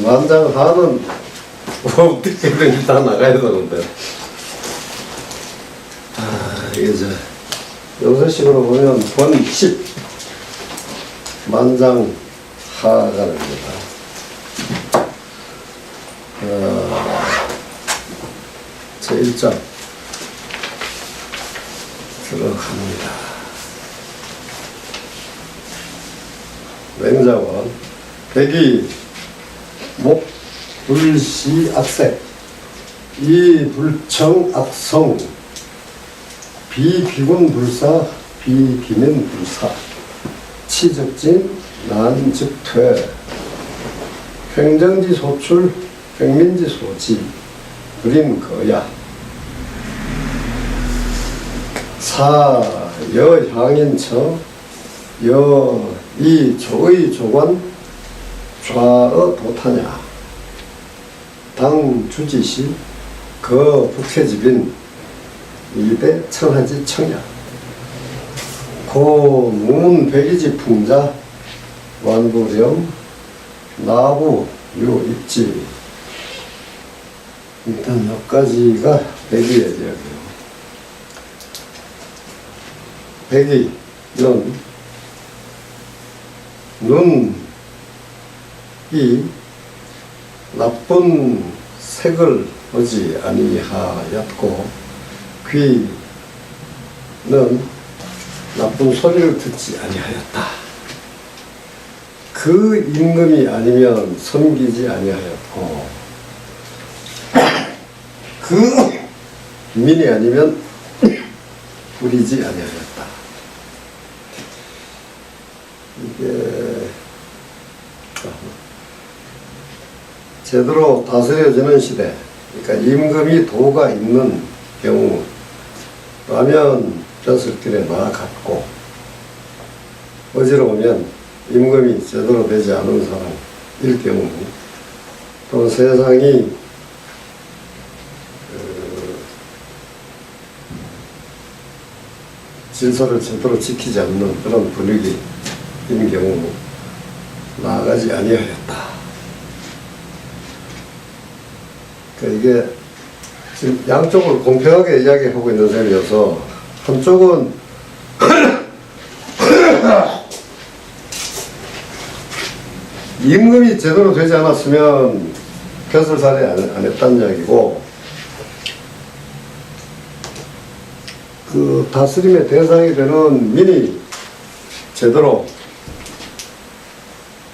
만장하는 어떻게든 일단 나가야 되는데. 이게 요새식으로 보면 번10 만장하가 됩니다. 제1장 들어갑니다. 맹자원 백이 목 불시 악색 이 불청 악성 비귀군 불사 비기면 불사 치적진 난즉퇴 횡정지 소출 횡민지 소지 그림 거야 사 여향인처 여이 조의 조관 좌의 도타냐 당 주지시 거 북해집인 이대 청하지 청야 고 문 백이지 풍자 완부령 나부 유 입지 일단 여기까지가 백이의 이야기예요. 백이는 눈이 나쁜 색을 보지 아니하였고 귀는 나쁜 소리를 듣지 아니하였다. 그 임금이 아니면 섬기지 아니하였고 그 민이 아니면 부리지 아니하였다. 이게 제대로 다스려지는 시대, 그러니까 임금이 도가 있는 경우라면 벼슬길에 나아갔고 어지러우면 임금이 제대로 되지 않은 사람일 경우 또 세상이 질서를 제대로 지키지 않는 그런 분위기인 경우 나아가지 아니하였다. 그러니까 이게 지금 양쪽을 공평하게 이야기하고 있는 셈이어서 한쪽은 임금이 제대로 되지 않았으면 벼슬살이 안 했다는 이야기고 그 다스림의 대상이 되는 민이 제대로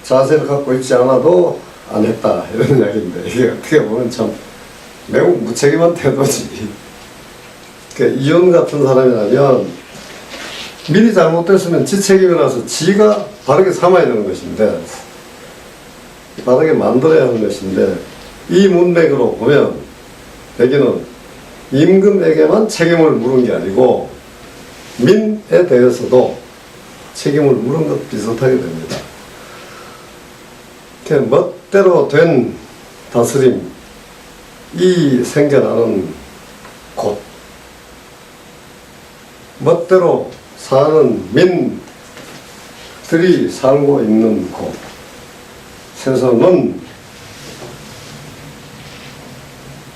자세를 갖고 있지 않아도 안 했다 이런 이야기인데 이게 어떻게 보면 참 매우 무책임한 태도지. 그러니까 이혼 같은 사람이라면 민이 잘못됐으면 지 책임이라서 지가 바르게 삼아야 되는 것인데 바르게 만들어야 하는 것인데 이 문맥으로 보면 백이는 임금에게만 책임을 물은 게 아니고 민에 대해서도 책임을 물은 것 비슷하게 됩니다. 멋대로 된 다스림이 생겨나는 곳, 멋대로 사는 민들이 살고 있는 곳에서는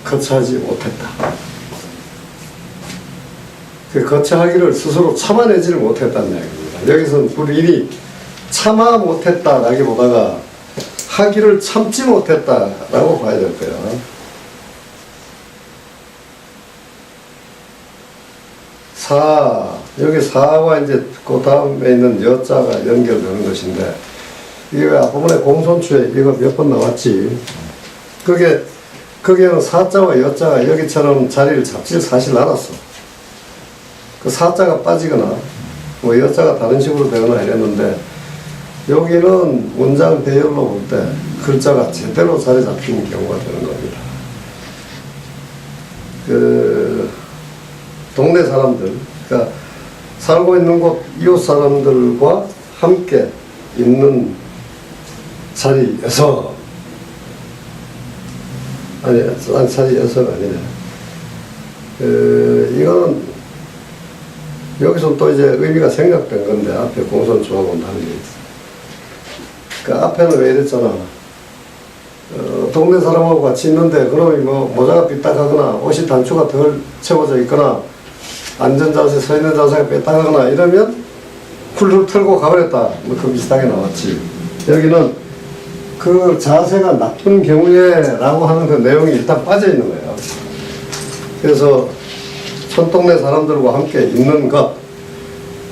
거처하지 못했다. 그 거처하기를 스스로 참아내지를 못했다는 이야기입니다. 여기서는 불인이 참아 못했다라기보다가 하기를 참지 못했다라고 봐야 될 거예요. 여기 사와 이제 그 다음에 있는 여자가 연결되는 것인데 이게 왜 앞부분에 공손추에 이거 몇 번 나왔지? 거기에는 사자와 여자가 여기처럼 자리를 잡지 사실 않았어. 그 사자가 빠지거나 뭐 여자가 다른 식으로 되거나 이랬는데 여기는 문장 배열로 볼 때 글자가 제대로 자리 잡히는 경우가 되는 겁니다. 그 동네 사람들, 그러니까 살고 있는 곳 이웃 사람들과 함께 있는 자리에서 자리에서가 아니네. 이거는 여기서 또 이제 의미가 생략된 건데 앞에 공손추하고는 다르게 그 앞에는 왜 이랬잖아. 동네 사람하고 같이 있는데 그놈이 뭐 모자가 삐딱하거나 옷이 단추가 덜 채워져 있거나 안전자세 서 있는 자세가 삐딱하거나 이러면 훌훌 털고 가버렸다. 뭐 그 비슷하게 나왔지. 여기는 그 자세가 나쁜 경우에 라고 하는 그 내용이 일단 빠져 있는 거예요. 그래서 손동네 사람들과 함께 있는 것,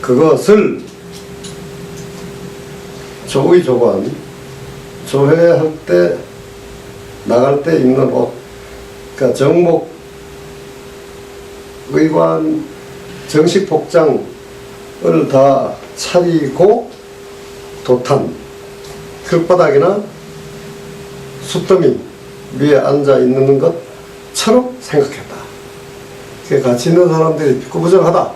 그것을 조의조관, 조회할 때, 나갈 때 입는 옷, 그러니까 정복, 의관, 정식 복장을 다 차리고 도탄, 길바닥이나 숫더미 위에 앉아 있는 것처럼 생각했다. 같이 있는 사람들이 비꾸부정하다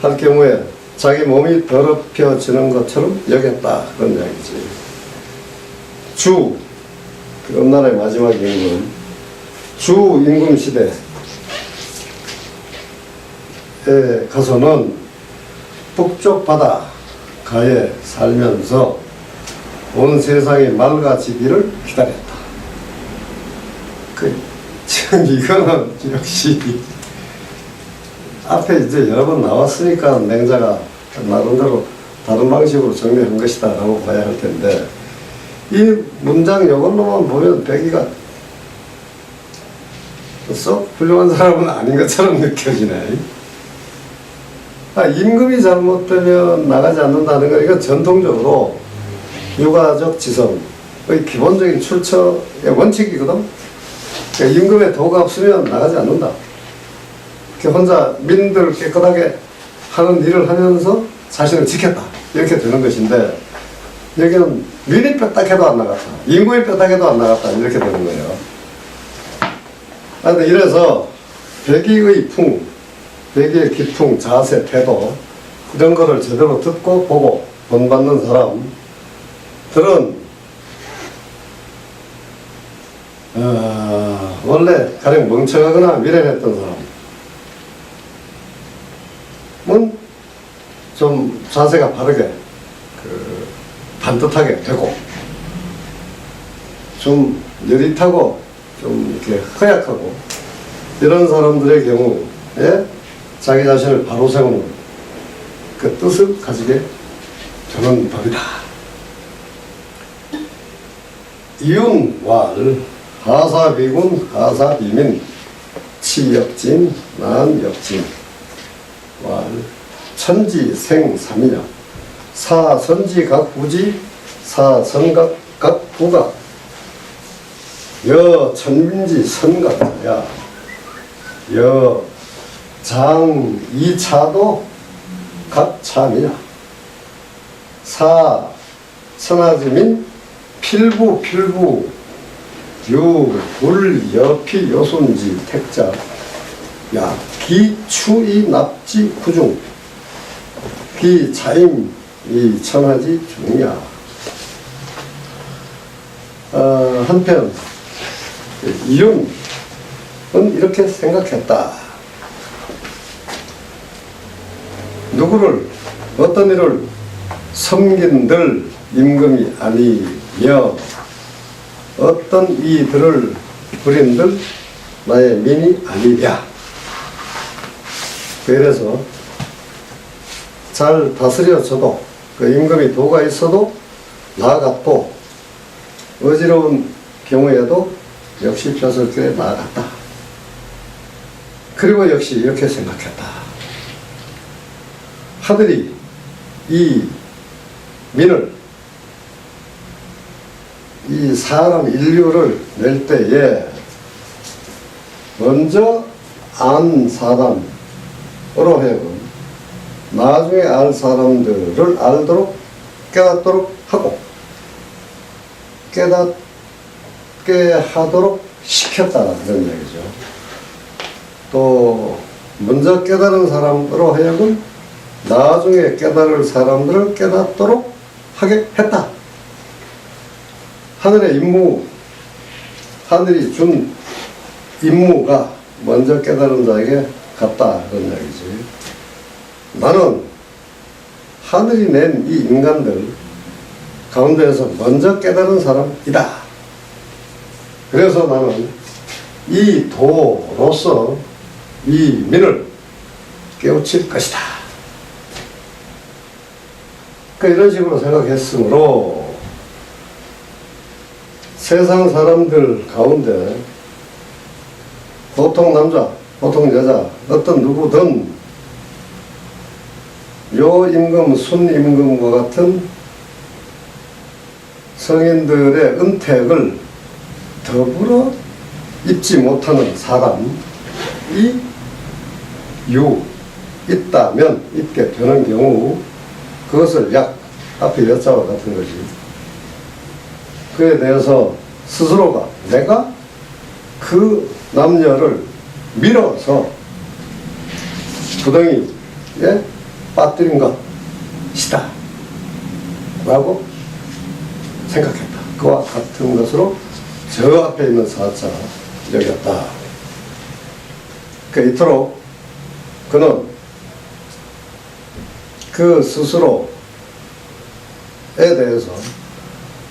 할 경우에 자기 몸이 더럽혀지는 것처럼 여겼다. 그런 이야기지. 주, 그 엄나라의 마지막 임금, 주 임금 시대에 가서는 북쪽 바다가에 살면서 온 세상이 맑아지기를 기다렸다. 이거는 역시 앞에 이제 여러 번 나왔으니까 맹자가 나름대로 다른 방식으로 정리한 것이다 라고 봐야 할 텐데, 이 문장 요걸로만 보면 백이가 썩 훌륭한 사람은 아닌 것처럼 느껴지네. 임금이 잘못되면 나가지 않는다는 건 이건 전통적으로 유가적 지성의 기본적인 출처의 원칙이거든. 그러니까 임금의 도가 없으면 나가지 않는다. 혼자 민들을 깨끗하게 하는 일을 하면서 자신을 지켰다. 이렇게 되는 것인데, 여기는 민이 뼈딱해도 안 나갔다. 임금이 뼈딱해도 안 나갔다. 이렇게 되는 거예요. 이래서 백의의 풍, 백의의 기풍, 자세, 태도 이런 거를 제대로 듣고 보고 본받는 사람들은 원래 가령 멍청하거나 미련했던 사람은 좀 자세가 바르게 반듯하게 되고, 좀 여릿하고 좀 이렇게 허약하고 이런 사람들의 경우에 자기 자신을 바로 세우는 그 뜻을 가지게 되는 법이다. 이윤왈 하사비군 하사비민 치역진 난역진 왈 천지생삼이냐 사선지각부지 사선각각부각 여 천민지 선각자야 여 장이차도 각참이냐 사 선하지민 필부 유 굴여피 요손지 택자 야 기추이 납지 구중 기자임 이 천하지 중이야. 한편 이윤은 이렇게 생각했다. 누구를 어떤 일을 섬긴들 임금이 아니며 어떤 이들을 부린들 나의 민이 아니랴. 그래서 잘 다스려져도 그 임금이 도가 있어도 나아갔고 어지러운 경우에도 역시 벼슬길에 나아갔다. 그리고 역시 이렇게 생각했다. 하늘이 이 민을 이 사람 인류를 낼 때에 먼저 안 사람으로 하여금 나중에 알 사람들을 알도록 깨닫도록 하고 깨닫게 하도록 시켰다는 그런 얘기죠. 또 먼저 깨달은 사람으로 하여금 나중에 깨달을 사람들을 깨닫도록 하게 했다. 하늘의 임무, 하늘이 준 임무가 먼저 깨달은 자에게 갔다 그런 이야기지. 나는 하늘이 낸 이 인간들 가운데에서 먼저 깨달은 사람이다. 그래서 나는 이 도로서 이 민을 깨우칠 것이다. 이런 식으로 생각했으므로 세상 사람들 가운데 보통 남자, 보통 여자, 어떤 누구든 요임금, 순임금과 같은 성인들의 은택을 더불어 입지 못하는 사람이 있다면, 입게 되는 경우 그것을 앞에 여자와 같은 것이 그에 대해서 스스로가 내가 그 남녀를 밀어서 구덩이에 빠뜨린 것이다 라고 생각했다. 그와 같은 것으로 저 앞에 있는 사자가 여겼다. 이토록 그는 그 스스로에 대해서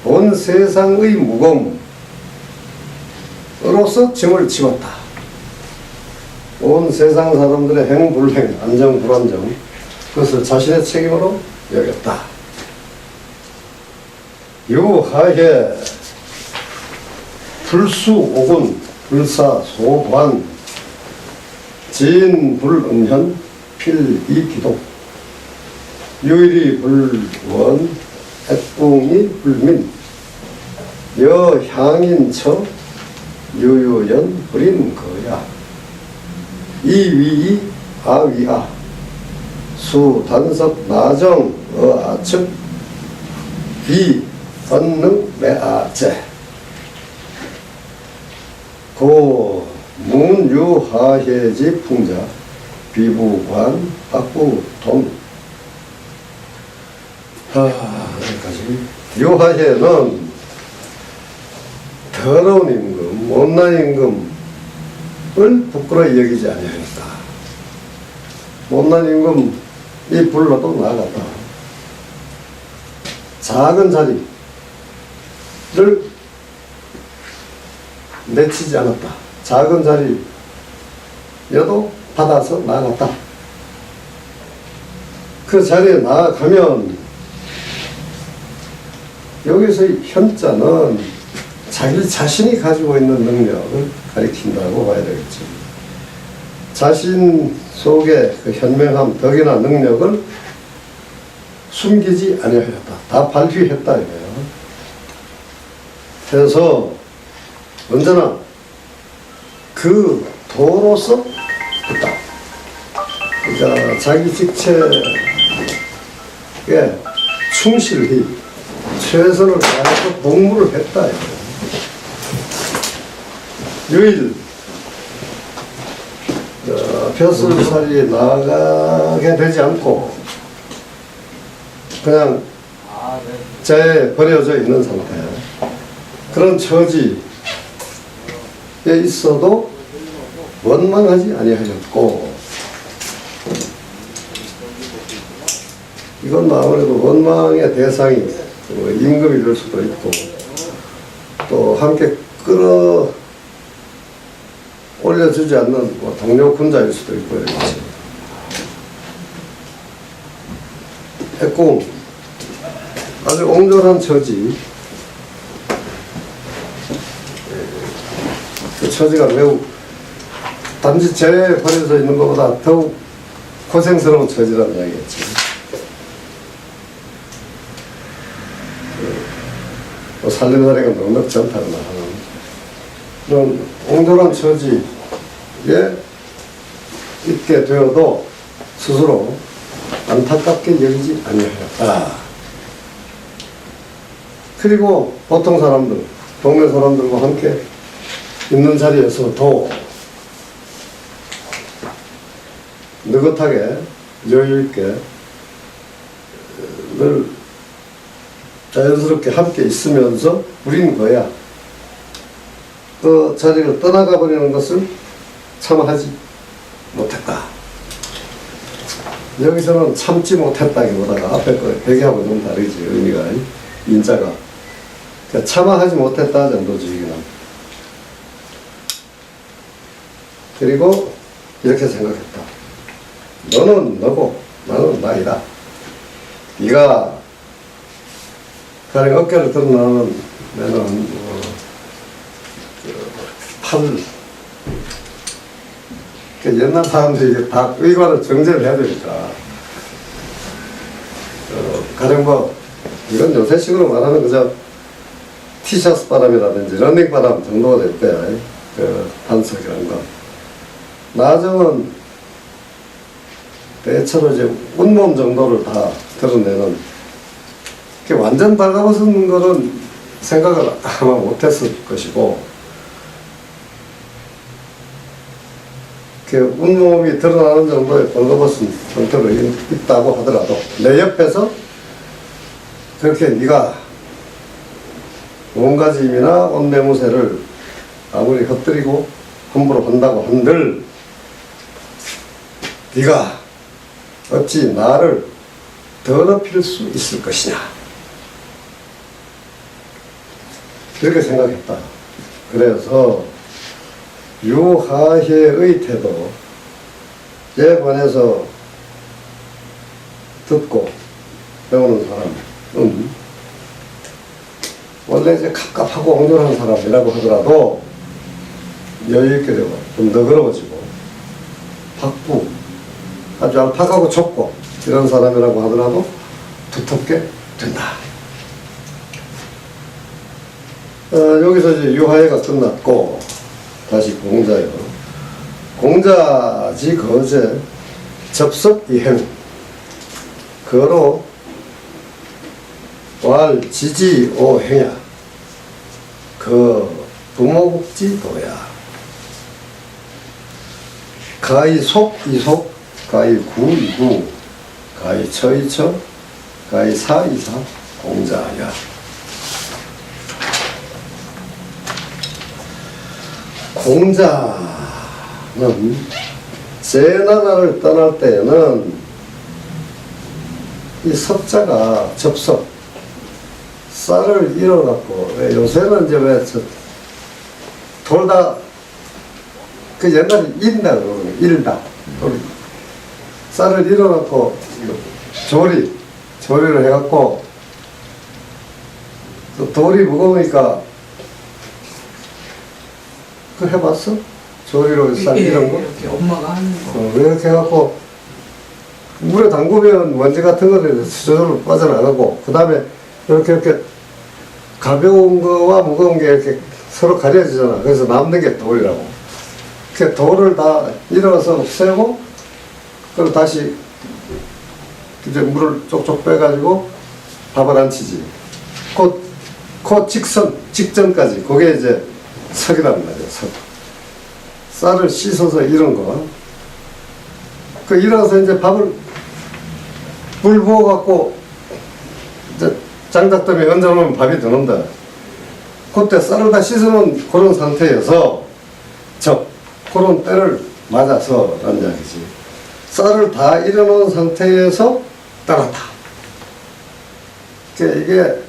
온 세상의 무거움으로서 짐을 지웠다. 온 세상 사람들의 행불행, 안정, 불안정, 그것을 자신의 책임으로 여겼다. 유하에 불수오군, 불사소관, 진불음현, 필이기동, 유일이 불원, 핵궁이 불민, 여향인처, 유유연, 불인거야, 이위이, 아위아, 수단섭, 나정, 어아측, 비, 언능, 매아제, 고, 문유하해지 풍자, 비부관, 박부동. 여기까지. 유하해는 더러운 임금, 못난 임금을 부끄러이 여기지 아니하였다. 못난 임금이 불러도 나아갔다. 작은 자리를 내치지 않았다. 작은 자리여도 받아서 나아갔다. 그 자리에 나아가면 여기서의 현자는 자기 자신이 가지고 있는 능력을 가리킨다고 봐야 되겠죠. 자신 속의 그 현명함, 덕이나 능력을 숨기지 아니하였다. 다 발휘했다 이거예요. 그래서 언제나 그 도로서 있다. 그러니까 자기 직책에 충실히 최선을 다해서 복무를 했다. 유일 벼슬살이 나가게 되지 않고 그냥 자에 버려져 있는 상태. 그런 처지에 있어도 원망하지 아니하였고, 이건 아무래도 원망의 대상이 임금이 될 수도 있고 또 함께 끌어 올려주지 않는 동료 군자일 수도 있고 이렇지. 핵공 아주 옹졸한 처지, 그 처지가 매우 단지 재에 버려져 있는 것보다 더욱 고생스러운 처지라는 이야기겠지. 살림살이가 넉넉지 않다거나 하는 그런 옹졸한 처지에 있게 되어도 스스로 안타깝게 여기지 아니하였다. 그리고 보통 사람들, 동네 사람들과 함께 있는 자리에서도 느긋하게 여유있게 늘 자연스럽게 함께 있으면서 우린 거야. 그 자리를 떠나가 버리는 것을 참아하지 못했다. 여기서는 참지 못했다기보다가 앞에 거 얘기하고 좀 다르지, 의미가. 인자가. 그러니까 참아하지 못했다 정도지, 이게는. 그리고 이렇게 생각했다. 너는 너고 나는 나이다. 네가 가령 어깨를 드러나는 나는 팔. 그러니까 옛날 사람들이 다 의관을 정제를 해야 되니까. 가령 뭐 이건 요새식으로 말하는 그저 티셔츠 바람이라든지 러닝 바람 정도가 될 거야. 그 반석이라는 건. 나중은 대체로 이제 온몸 정도를 다 드러내는, 완전 달가벗은 거는 생각을 아마 못했을 것이고, 온몸이 드러나는 정도의 벌거벗은 상태로 있다고 하더라도 내 옆에서 그렇게 네가 몸가짐이나 옷매무새를 아무리 겉들이고 함부로 한다고 한들 네가 어찌 나를 더럽힐 수 있을 것이냐, 그렇게 생각했다. 그래서 유하혜의 태도, 에 관해서 듣고 배우는 사람은 원래 이제 갑갑하고 옹졸한 사람이라고 하더라도 여유있게 되고 좀 너그러워지고 박부, 아주 알팍하고 좁고 이런 사람이라고 하더라도 두텁게 된다. 여기서 이제 유하혜가 끝났고 다시 공자요. 공자지 거제 접석이행 거로 왈 지지오행야 그 부모국지도야 가히 속이속 가히 구이구 가히 처이처 가히 사이사 공자야. 공자는 제나라를 떠날 때에는 이 석자가 접석, 쌀을 잃어갖고, 요새는 이제 왜 돌다, 그 옛날에 인다 그러거든요. 일다. 쌀을 잃어갖고 조리를 해갖고 또 돌이 무거우니까 그 해봤어? 조리로 쌀 이런 거? 이렇게 엄마가 하는 거. 이렇게 해갖고 물에 담그면 먼지 같은 거를 저절로 빠져나가고, 그 다음에 이렇게 가벼운 거와 무거운 게 이렇게 서로 가려지잖아. 그래서 남는 게 돌이라고. 그 돌을 다 일어서 세고, 그리고 다시 이제 물을 쪽쪽 빼가지고 밥을 안 치지. 그 직전까지. 그게 이제 석이란 말이에요, 석. 쌀을 씻어서 이런 거. 그 일어나서 이제 밥을 물 부어갖고 이제 장작더미 얹어놓으면 밥이 드는다. 그때 쌀을 다 씻어놓은 그런 상태에서 그런 때를 맞아서 라는 이야기지. 쌀을 다 일어놓은 상태에서 떠났다. 이게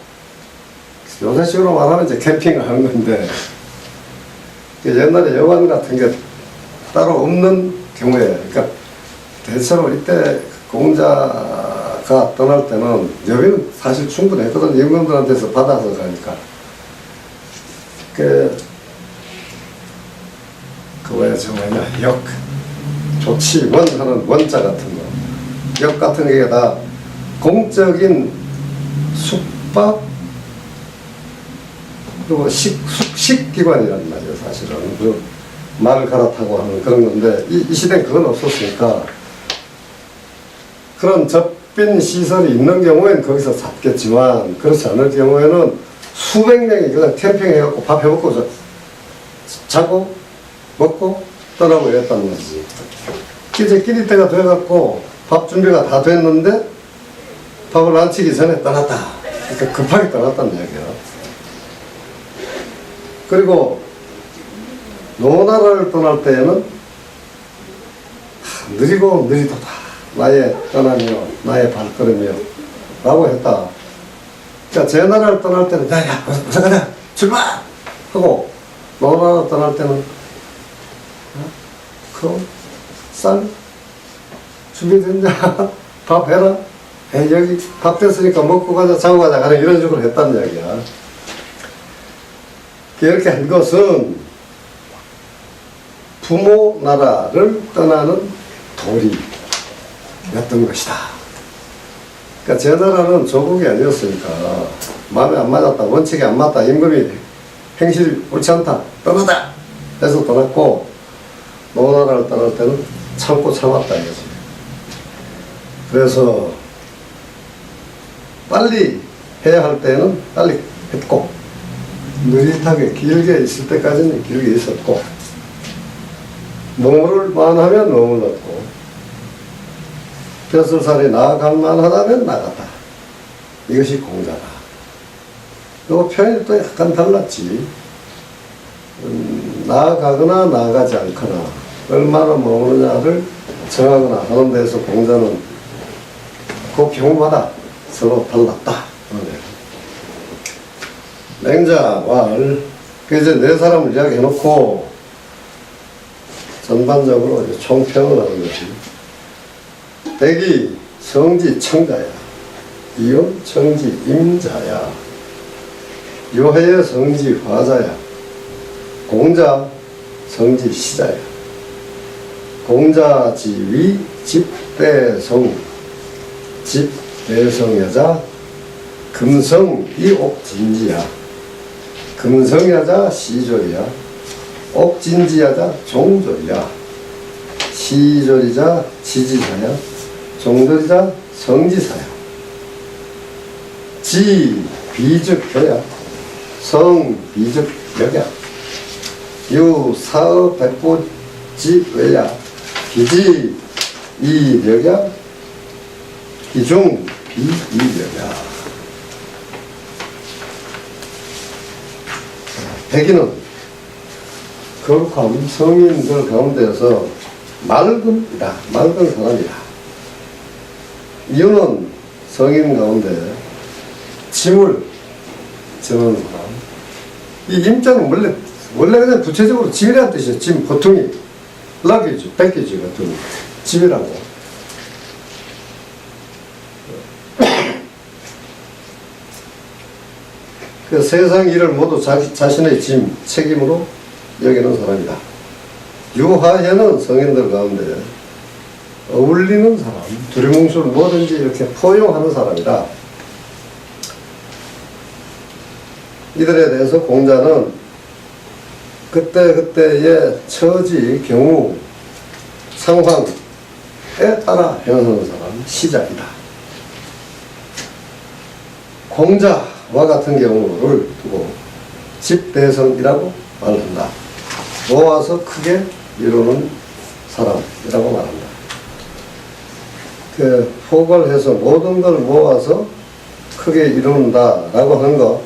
요새식으로 말하면 이제 캠핑을 하는 건데, 옛날에 여관 같은 게 따로 없는 경우에, 그러니까 대체로 이때 공자가 떠날 때는 여비는 사실 충분했거든. 임금들한테서 받아서 가니까. 왜 역, 조치원 하는 원자 같은 거, 역 같은 게 다 공적인 숙박 그리고 숙식기관이란 말이에요. 사실은 그 말을 갈아타고 하는 그런 건데, 이 시대는 그건 없었으니까 그런 접빈 시설이 있는 경우에는 거기서 잤겠지만, 그렇지 않을 경우에는 수백 명이 그냥 캠핑해갖고 밥 해먹고 자고 먹고 떠나고 이랬단 말이지. 이제 끼리 때가 돼갖고 밥 준비가 다 됐는데 밥을 안 치기 전에 떠났다. 그러니까 급하게 떠났다는 이야기야. 그리고 노나라를 떠날 때에는 느리고 느리도다. 나의 떠나며 나의 발걸음이여 라고 했다. 그러니까 제 나라를 떠날 때는 야 어서 가자 출발 하고 노 나라 떠날 때는 그럼 쌀 준비됐냐 밥 해라 여기 밥 됐으니까 먹고 가자 자고 가자 하는 이런 식으로 했다는 이야기야. 이렇게 한 것은 부모 나라를 떠나는 도리였던 것이다. 그러니까 제 나라는 조국이 아니었으니까 마음에 안 맞았다, 원칙에 안 맞다, 임금이 행실이 옳지 않다, 떠나다 해서 떠났고, 노 나라를 떠날 때는 참고 참았다 이거지. 그래서 빨리 해야 할 때는 빨리 했고, 느릿하게 길게 있을 때까지는 길게 있었고, 머무를 만하면 머물렀고, 벼슬살이 나아갈 만하다면 나갔다. 이것이 공자다. 요 표현이 또 약간 달랐지. 나아가거나 나아가지 않거나 얼마나 머무느냐를 정하거나 하는 데서 공자는 그 경우마다 서로 달랐다. 맹자, 왈, 이제 네 사람을 이야기해놓고 전반적으로 이제 총평을 하는 것이 백이 성지 청자야, 이온 청지 임자야, 요해의 성지 화자야, 공자 성지 시자야, 공자 지위 집대성, 집대성여자 금성 이옥진지야, 금성여자 시졸이야, 옥진지여자 종졸이야, 시졸이자 지지사야, 종졸이자 성지사야, 지 비즉교야, 성 비즉역야, 유 사업 백보지외야, 기지 이력야, 기중 비이력야. 백인은 거룩함 성인들 가운데서 맑음이다. 맑은 사람이다. 이유는 성인 가운데 짐을 지는 사람. 이 임자는 원래 그냥 구체적으로 짐이라는 뜻이에요. 짐, 보통이. 락이죠. 뺏기지 같은 짐이라고. 그 세상 일을 모두 자신의 짐, 책임으로 여기는 사람이다. 유하에는 성인들 가운데 어울리는 사람, 두리뭉술 뭐든지 이렇게 포용하는 사람이다. 이들에 대해서 공자는 그때그때의 처지, 경우, 상황에 따라 행하는 사람, 시작이다. 공자와 같은 경우를 두고 집대성이라고 말한다. 모아서 크게 이루는 사람이라고 말한다. 그 포괄해서 모든 걸 모아서 크게 이룬다라고 하는 것,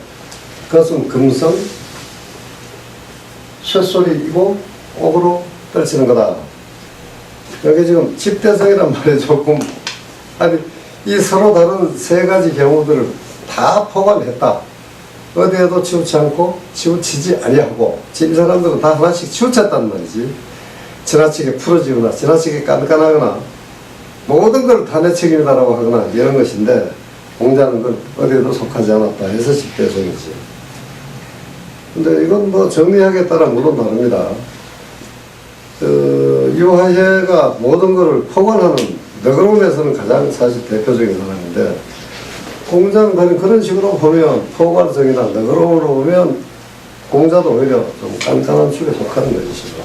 그것은 금성, 쇳소리이고 옥으로 떨치는 거다. 여기 지금 집대성이란 말이 조금, 아니, 이 서로 다른 세 가지 경우들을 다 포괄했다. 어디에도 치우치 않고 치우치지 아니하고, 이 사람들은 다 하나씩 치우쳤단 말이지. 지나치게 풀어지거나 지나치게 깐깐하거나 모든 걸 다 내 책임이다라고 하거나 이런 것인데, 공자는 그걸 어디에도 속하지 않았다 해서 집대성이지. 근데 이건 뭐 정리하기에 따라 물론 다릅니다. 유하예가 모든 것을 포괄하는 너그러움에서는 가장 사실 대표적인 사람인데, 공자는 그런 식으로 보면 포괄성이나 너그러움으로 보면 공자도 오히려 좀 깐깐한 축에 속하는 것이죠.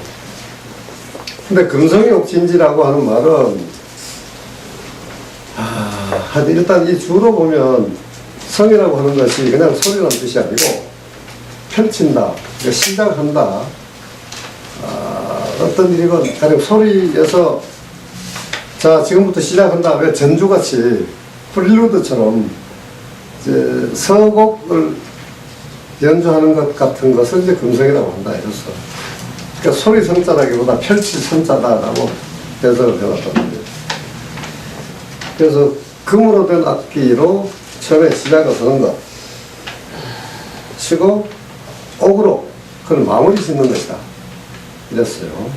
근데 금성이 옥진지라고 하는 말은 일단 이 주로 보면 성이라고 하는 것이 그냥 소리라는 뜻이 아니고 펼친다, 그러니까 시작한다, 어떤 일이건 가령 소리에서 자 지금부터 시작한다, 왜 전주같이 프릴루드처럼 이제 서곡을 연주하는 것 같은 것을 이제 금성이라고 한다 이랬어. 그러니까 소리 성자라기보다 펼칠 성자다라고 해석을 해놨단 말이에요. 그래서 금으로 된 악기로 처음에 시작을 하는 것, 치고 옥으로 그걸 마무리 짓는 것이다. 이랬어요.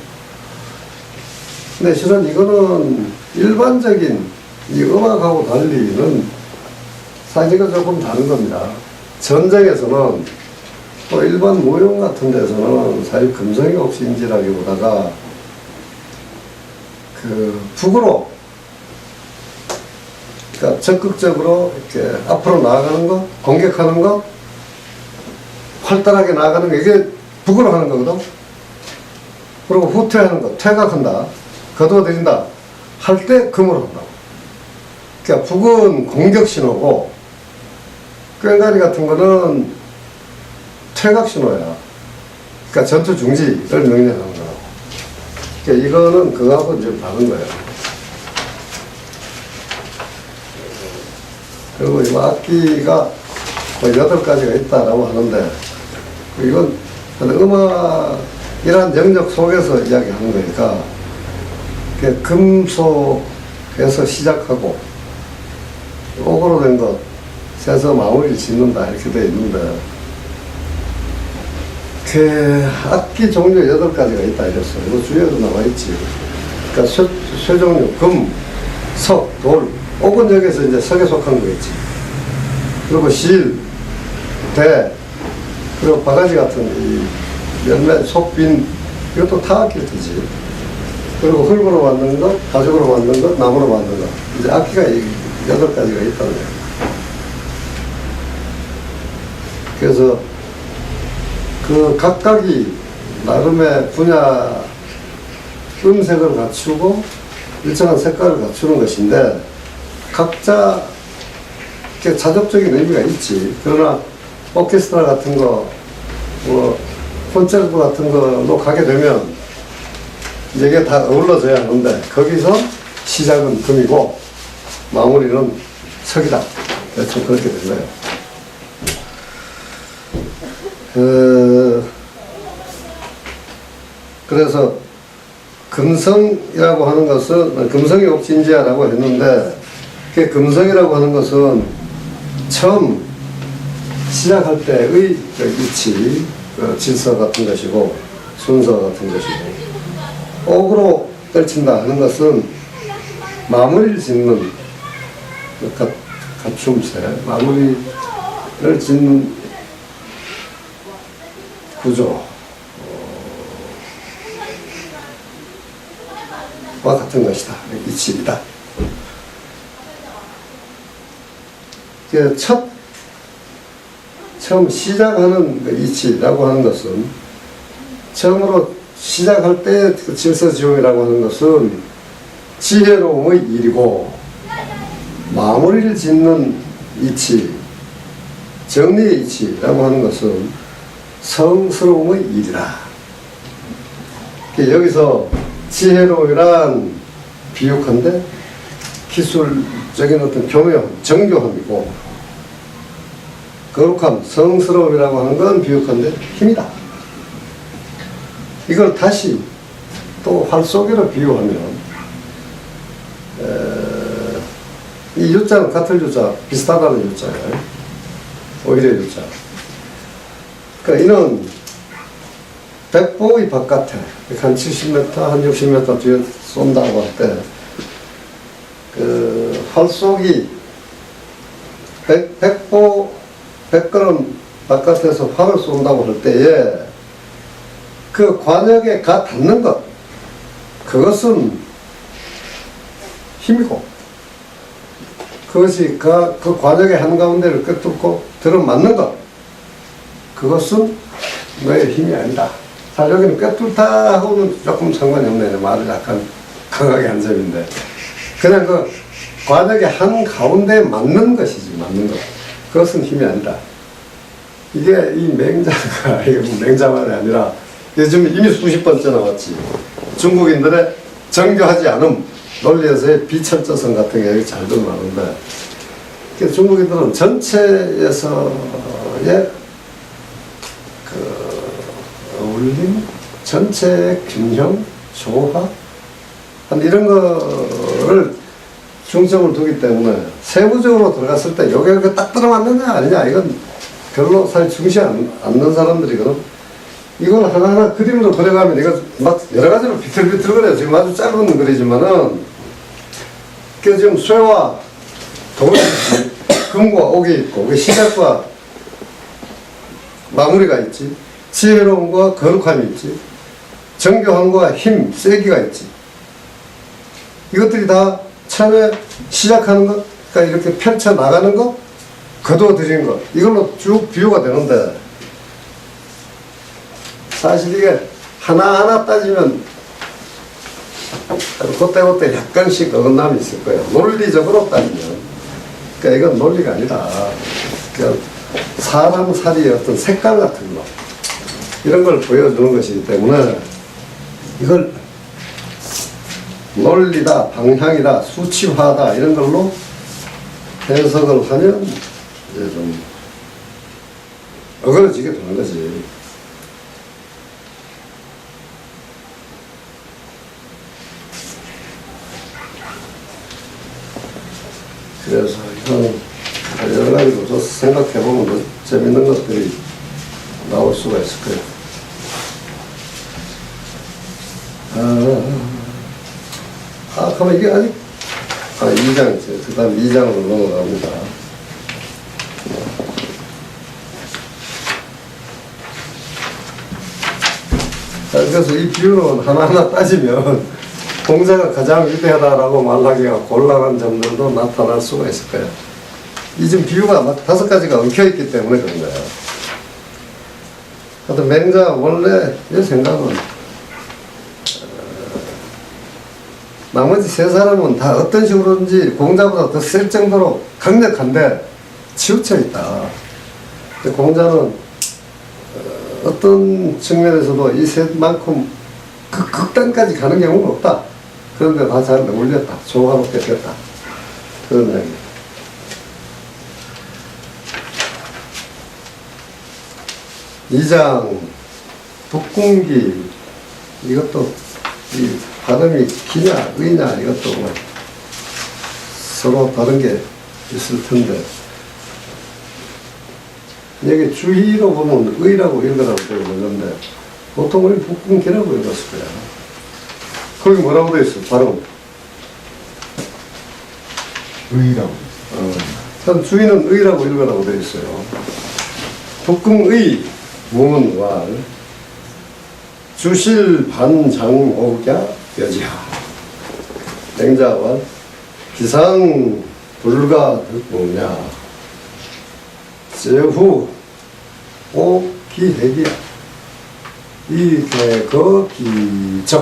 근데 실은 이거는 일반적인 이 음악하고 달리는 사실은 조금 다른 겁니다. 전쟁에서는 또 일반 무용 같은 데서는 사실 금성이 옥신지라기보다가 그 북으로, 그러니까 적극적으로 이렇게 앞으로 나아가는 것, 공격하는 것, 활달하게 나아가는 것, 이게 북으로 하는 거거든. 그리고 후퇴하는 것, 퇴각한다, 거두어들인다 할 때 금으로 한다고. 그러니까 북은 공격 신호고 꽹과리 같은 거는 퇴각 신호야. 그러니까 전투 중지를 명령하는 거라고. 그러니까 이거는 그거하고 좀 다른 거예요. 그리고 이 악기가 거의 8가지가 있다라고 하는데, 이건 음악이란 영역 속에서 이야기하는 거니까, 금속에서 시작하고, 옥으로 된 것, 세서 마무리를 짓는다, 이렇게 되어 있는데, 악기 종류 8가지가 있다, 이랬어요. 이거 주에도 나와 있지. 그러니까 쇠종류, 금, 석, 돌, 옥은 여기서 이제 석에 속한 거겠지. 그리고 실, 대, 그리고 바가지 같은 이 열매, 속빈, 이것도 타악기를 뜨지. 그리고 흙으로 만든 것, 가죽으로 만든 것, 나무로 만든 것. 이제 악기가 8가지가 있다는 거예요. 그래서 그 각각이 나름의 분야 음색을 갖추고 일정한 색깔을 갖추는 것인데, 각자 자족적인 의미가 있지. 그러나 오케스트라 같은 거, 뭐 콘체르토 같은 걸로 가게 되면 이게 다 어우러져야 하는데, 거기서 시작은 금이고 마무리는 석이다. 대충 그렇게 된 거예요. 그래서 금성이라고 하는 것은, 금성이 옥진지야라고 했는데, 그 금성이라고 하는 것은 처음 시작할 때의 위치, 질서 같은 것이고 순서 같은 것이고, 옥으로 떨친다 하는 것은 마무리를 짓는 갖춤새, 마무리를 짓는 구조와 같은 것이다. 이치이다. 처음 시작하는 이치라고 하는 것은, 처음으로 시작할 때 질서지용이라고 하는 것은 지혜로움의 일이고, 마무리를 짓는 이치, 정리의 이치라고 하는 것은 성스러움의 일이라. 여기서 지혜로움이란 비육한데 기술적인 어떤 교묘함, 정교함이고, 거룩함, 성스러움이라고 하는 건 비육한데 힘이다. 이걸 다시 또 활쏘기로 비유하면, 이 유자는 같은 유자, 비슷하다는 유자예요. 오히려 유자. 그러니까 이는 백보의 바깥에 한 70m, 한 60m 뒤에 쏜다고 할 때, 그 활쏘기 100걸음 바깥에서 활을 쏜다고 할 때에 그 관역에 가 닿는 것, 그것은 힘이고, 그것이 그 관역의 한가운데를 꿰뚫고 들어맞는 것, 그것은 너의 힘이 아니다. 자, 여기는 꿰뚫다 하고는 조금 상관이 없네. 말을 약간 강하게 한 점인데, 그냥 그 관역의 한가운데에 맞는 것이지, 맞는 것. 그것은 힘이 아니다. 이게 이 맹자가, 이게 맹자만이 아니라 요즘 이미 수십 번째 나왔지. 중국인들의 정교하지 않음, 논리에서의 비철저성 같은 게 여기 잘 드러나는데, 중국인들은 전체에서의 어울림, 전체의 균형, 조화, 이런 거를 중점을 두기 때문에 세부적으로 들어갔을 때 요게 딱 들어맞느냐 아니냐, 이건 별로 사실 중시 않는 사람들이거든. 이걸 하나하나 그림으로 그려가면 이거 막 여러 가지로 비틀비틀거려요. 지금 아주 짧은 글이지만은 그 지금 쇠와 돌이 금과 옥이 있고 그 시작과 마무리가 있지. 지혜로움과 거룩함이 있지. 정교함과 힘, 세기가 있지. 이것들이 다 처음에 시작하는 것, 그러니까 이렇게 펼쳐 나가는 것, 거둬들이는 것, 이걸로 쭉 비유가 되는데, 사실 이게 하나하나 따지면 그때그때 약간씩 어긋남이 있을 거예요. 논리적으로 따지면. 그러니까 이건 논리가 아니라 그냥 사람 살이의 어떤 색깔 같은 거, 이런 걸 보여주는 것이기 때문에 이걸 논리다, 방향이다, 수치화다 이런 걸로 해석을 하면 이제 좀 어그러지게 되는 거지. 그래서 이런 여러 가지로 생각해보면 더 재밌는 것들이 나올 수가 있을 거예요. 그러면 이게 아직 2장, 그 다음 2장으로 넘어갑니다. 그래서 이 비유는 하나하나 따지면 공자가 가장 위대하다라고 말하기가 곤란한 점들도 나타날 수가 있을 거예요. 이 지금 비유가 5가지가 엉켜있기 때문에 그런 거예요. 하여튼 맹자 원래 내 생각은 나머지 3사람은 다 어떤 식으로든지 공자보다 더 셀 정도로 강력한데 치우쳐 있다. 근데 공자는 어떤 측면에서도 이 셋만큼 극단까지 가는 경우는 없다. 그런데 다 잘 어울렸다. 조화롭게 됐다. 그런 이야기. 이장 북궁기, 이것도 이 발음이 기냐 의냐 이것도 뭐 서로 다른 게 있을 텐데, 여기 주의로 보면 의라고 읽으라고 되어 있는데 보통 우리 북궁기라고 읽었을 거야. 거기 뭐라고 되어 있어? 발음 의라고. 참 주의는 의라고 읽으라고 되어 있어요. 북궁의 무문왈 주실 반장옥야 여지하 맹자왈 기상 불가 득보냐 제후 오기해기야 이개거기적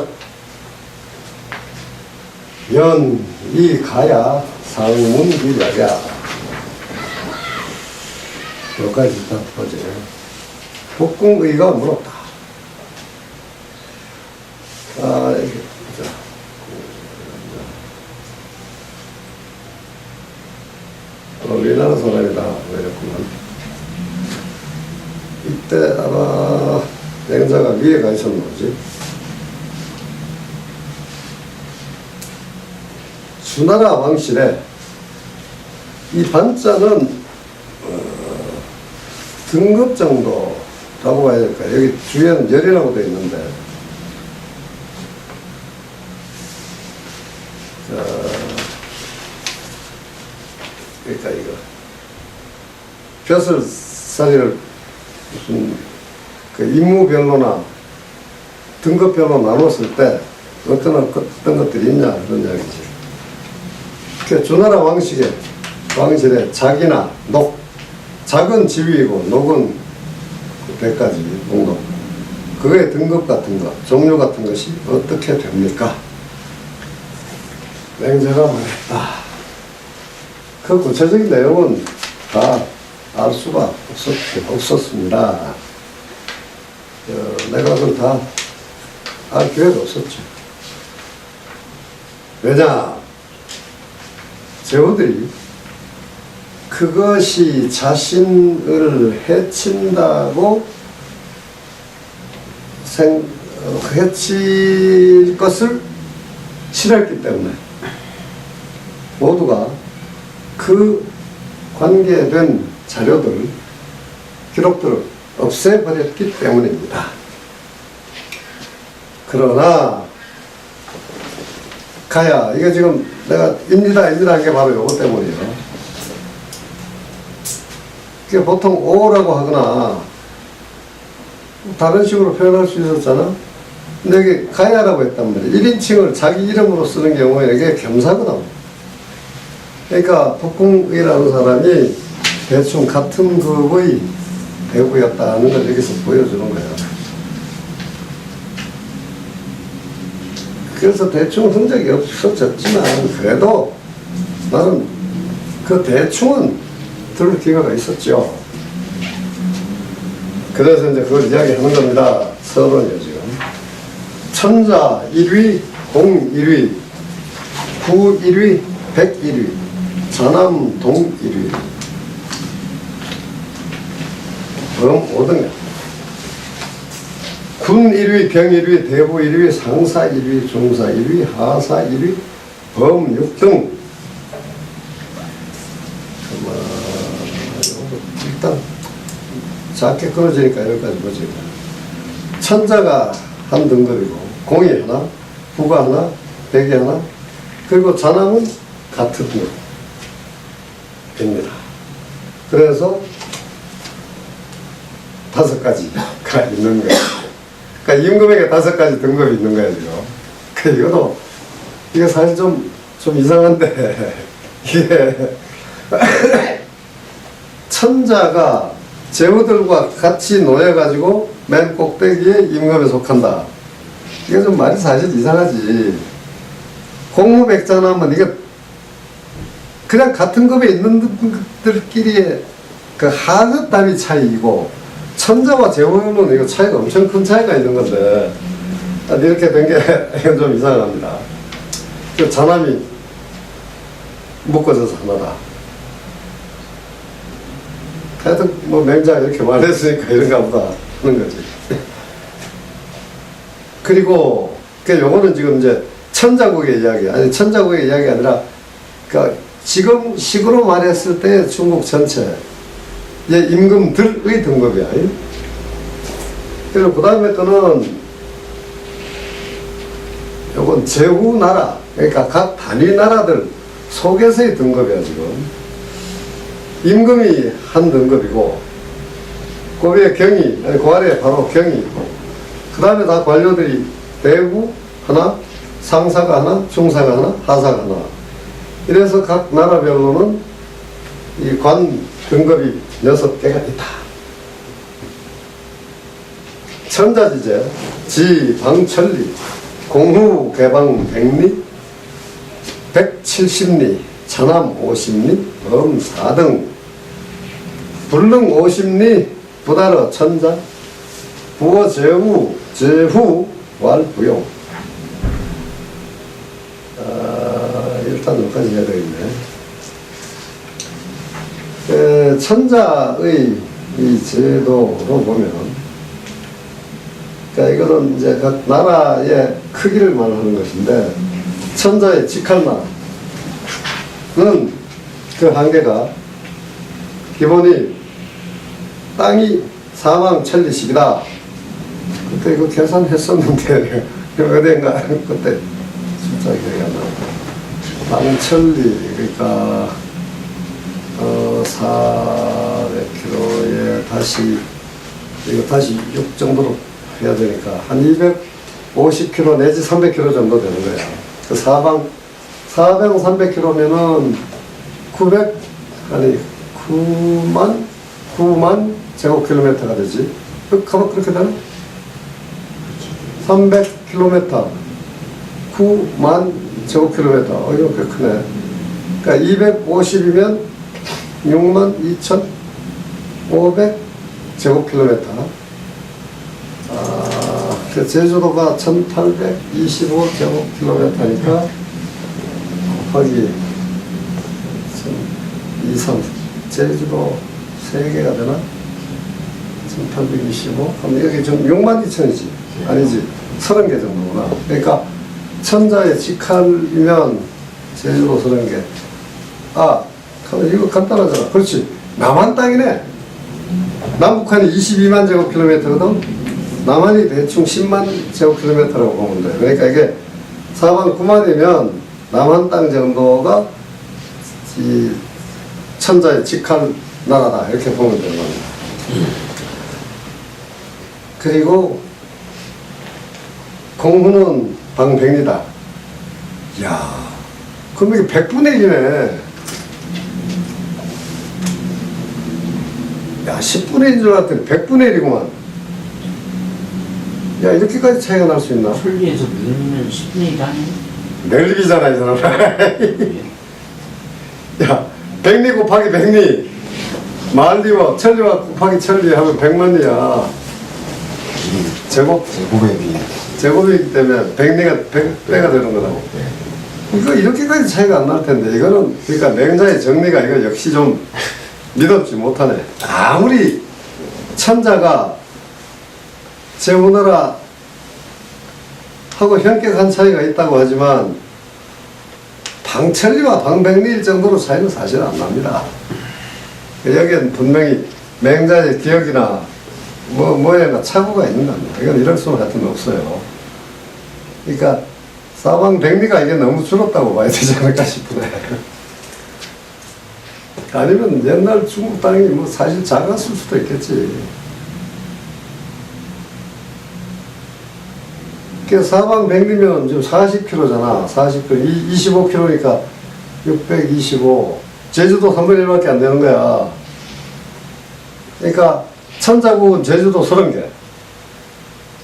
연 이가야 상문기자야. 여기까지 다 보죠. 북궁의가 물었다. 우리나라 사람이다. 이랬구만. 이때 아마 맹자가 위에 가 있었나 보지. 주나라 왕실에 이 반자는 등급 정도라고 봐야 될까. 여기 주에는 열이라고 되어 있는데, 그러니까 이거 벼슬살이를 무슨 그 임무별로나 등급별로 나눴을 때 어떤 것들이 있냐 그런 이야기지. 그 주나라 왕실에 작이나 녹, 작은 지위이고 녹은 배까지 농독, 그거의 등급 같은 것, 종류 같은 것이 어떻게 됩니까? 맹자가 말했다. 그 구체적인 내용은 다 알 수가 없었습니다. 내가 그걸 다 알 기회가 없었죠. 왜냐? 제후들이 그것이 자신을 해친다고 해칠 것을 싫어했기 때문에 모두가 그 관계된 자료들, 기록들을 없애버렸기 때문입니다. 그러나 가야 이거 지금 내가 입니다 한 게 바로 요거 때문이에요. 이게 보통 오라고 하거나 다른 식으로 표현할 수 있었잖아. 근데 여기 가야라고 했단 말이야. 1인칭을 자기 이름으로 쓰는 경우에 이게 겸사거든. 그러니까 북궁의라는 사람이 대충 같은 급의 배우였다는 걸 여기서 보여주는 거야. 그래서 대충 흔적이 없어졌지만 그래도 나는 그 대충은 들을 기회가 있었죠. 그래서 이제 그걸 이야기하는 겁니다. 서론이요 지금. 천자 1위, 공 1위, 구 1위, 백 1위, 자남 동 1위, 범 5등이야. 군 1위, 병 1위, 대부 1위, 상사 1위, 중사 1위, 하사 1위, 범 6등. 일단 작게 끊어지니까 여기까지 보지. 천자가 한 등급이고 공이 하나, 부가 하나, 백이 하나, 그리고 자남은 같은 등급입니다. 그래서 5가지가 있는 거예요. 그러니까 임금에게 5가지 등급이 있는 거예요 지금. 이것도 이게 사실 좀 이상한데 이게 천자가 제후들과 같이 놓여가지고 맨 꼭대기에 임금에 속한다. 이게 좀 말이 사실 이상하지. 공무백자나면 이게 그냥 같은 급에 있는 분들끼리의 그 하급담이 차이이고 천자와 제후는 이거 차이가 엄청 큰 차이가 있는 건데 이렇게 된 게 이건 좀 이상합니다. 그 자남이 묶어져서 하나다. 하여튼 뭐 맹자가 이렇게 말했으니까 이런가 보다 하는 거지. 그리고 그 요거는 지금 이제 천자국의 이야기, 아니 천자국의 이야기가 아니라 그러니까 지금 식으로 말했을 때 중국 전체 임금들의 등급이야. 그리고 그 다음에 거는 요건 제후 나라, 그러니까 각 단위 나라들 속에서의 등급이야 지금. 임금이 한 등급이고 그 위에 경이, 아니 그 아래에 바로 경이 있고 그 다음에 다 관료들이 대부 하나, 상사가 하나, 중사가 하나, 하사가 하나. 이래서 각 나라별로는 이 관 등급이 6개가 있다. 천자지제, 지, 방, 천리, 공후, 개방, 백리, 170리, 천암 50리, 범 4등, 불능 50리, 부다러 천자, 부어 제후, 제후, 왈 부용. 일단 여기까지 해야 되겠네. 천자의 이 제도로 보면, 그러니까 이거는 이제 각 나라의 크기를 말하는 것인데, 천자의 직할나라는 그 한계가 기본이 땅이 40,000리씩이다. 그때 이거 계산했었는데, 어딘가 그때 숫자 기억이 안 나요. 40,000리, 그러니까 400km에 다시 이거 다시 6 정도로 해야 되니까 한 250km 내지 300km 정도 되는 거야. 그 400, 300km면은 9만 제곱킬로미터가 되지. 가면 그렇게 되나? 300km 9만 제곱킬로미터. 이거 꽤 크네. 그러니까 250이면 62,500 제곱킬로미터. 그 제주도가 1825 제곱킬로미터니까 곱하기 2, 3 제주도 3개가 되나? 1825 그럼 여기 좀 62,000이지 아니지 30개 정도구나. 그러니까 천자의 직할이면 제주도 30개. 이거 간단하잖아. 그렇지. 남한 땅이네. 남북한이 22만 제곱킬로미터거든. 남한이 대충 10만 제곱킬로미터라고 보면 돼. 그러니까 이게 사방 9만이면 남한 땅 정도가 이 천자에 직한 나라다 이렇게 보면 되는 겁니다. 그리고 공후는 방백리다. 이야, 그럼 이게 100분의 1이네. 야, 10분의 1인 줄 알았더니 100분의 1이구만. 야, 이렇게까지 차이가 날 수 있나? 천리에서 밀리면 10분의 1 아니에요? 넬리비잖아, 이 사람. 야, 백리 곱하기 백리. 만리와 천리와 곱하기 천리 하면 백만리야. 제곱이기 때문에 백리가 100배가 되는 거라고. 이거 이렇게까지 차이가 안 날 텐데, 이거는, 그러니까 맹자의 정리가 이거 역시 좀 믿었지 못하네. 아무리 천자가 제오나라 하고 현격한 차이가 있다고 하지만 방천리와 방백리일 정도로 차이는 사실 안 납니다. 여기엔 분명히 맹자의 기억이나 뭐에나 착오가 있는 겁니다. 이건 이럴 수는 하여튼 없어요. 그러니까 사방백리가 이게 너무 줄었다고 봐야 되지 않을까 싶으네. 아니면 옛날 중국 땅이 뭐 사실 작았을 수도 있겠지. 그 사방백리면 지금 40km잖아. 40km, 25km니까 625. 제주도 3분의 1밖에 안 되는 거야. 그러니까 천자국은 제주도 30개.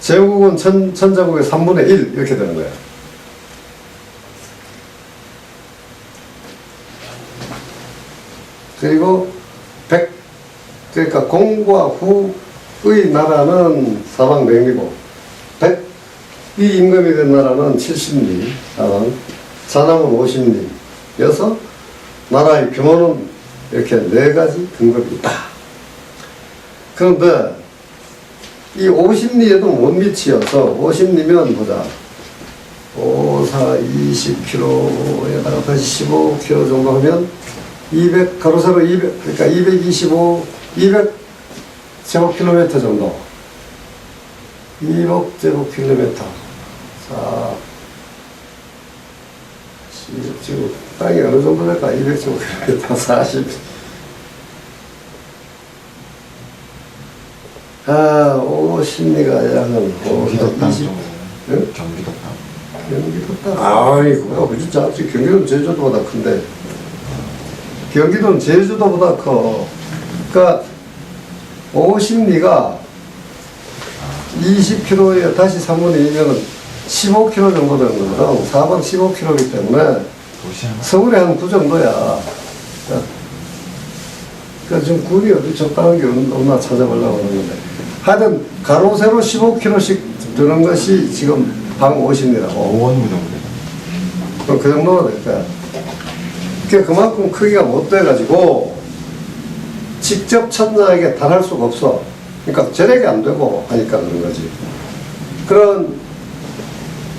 제국은 천자국의 3분의 1 이렇게 되는 거야. 그리고 그러니까 공과 후의 나라는 사방백리고 이 임금이 된 나라는 70리, 자남은 50리. 여서 나라의 규모는 이렇게 4가지 등급이 있다. 그런데 이 50리에도 못 미치어서 50리면 보자. 5, 4, 20km에다가 다시 15km 정도 하면 200, 가로세로 200, 그러니까 225, 200 제곱킬로미터 정도. 2억 제곱킬로미터. 자, 지금 땅이 어느 정도 될까? 200 제곱킬로미터, 40. 50리가 약은 경기도 땅 20. 정도. 응? 경기도 땅. 경기도 땅. 아이고, 그지 작지. 경기도는 제주도보다 큰데. 경기도는 제주도보다 커. 그러니까 50리가 20km에 다시 3분의 2면 15km 정도 되는 거거든. 사방 15km이기 때문에 서울에 한 9 정도야. 그러니까 지금 군이 어디 적당한 게 없나 찾아보려고 하는데. 하여튼 가로 세로 15km씩 드는 것이 지금 방 50리라고. 5원무 정도 되나? 그 정도가 될 거야. 그만큼 크기가 못 돼가지고 직접 천자에게 달할 수가 없어. 그러니까 절약이 안 되고 하니까 그런 거지. 그런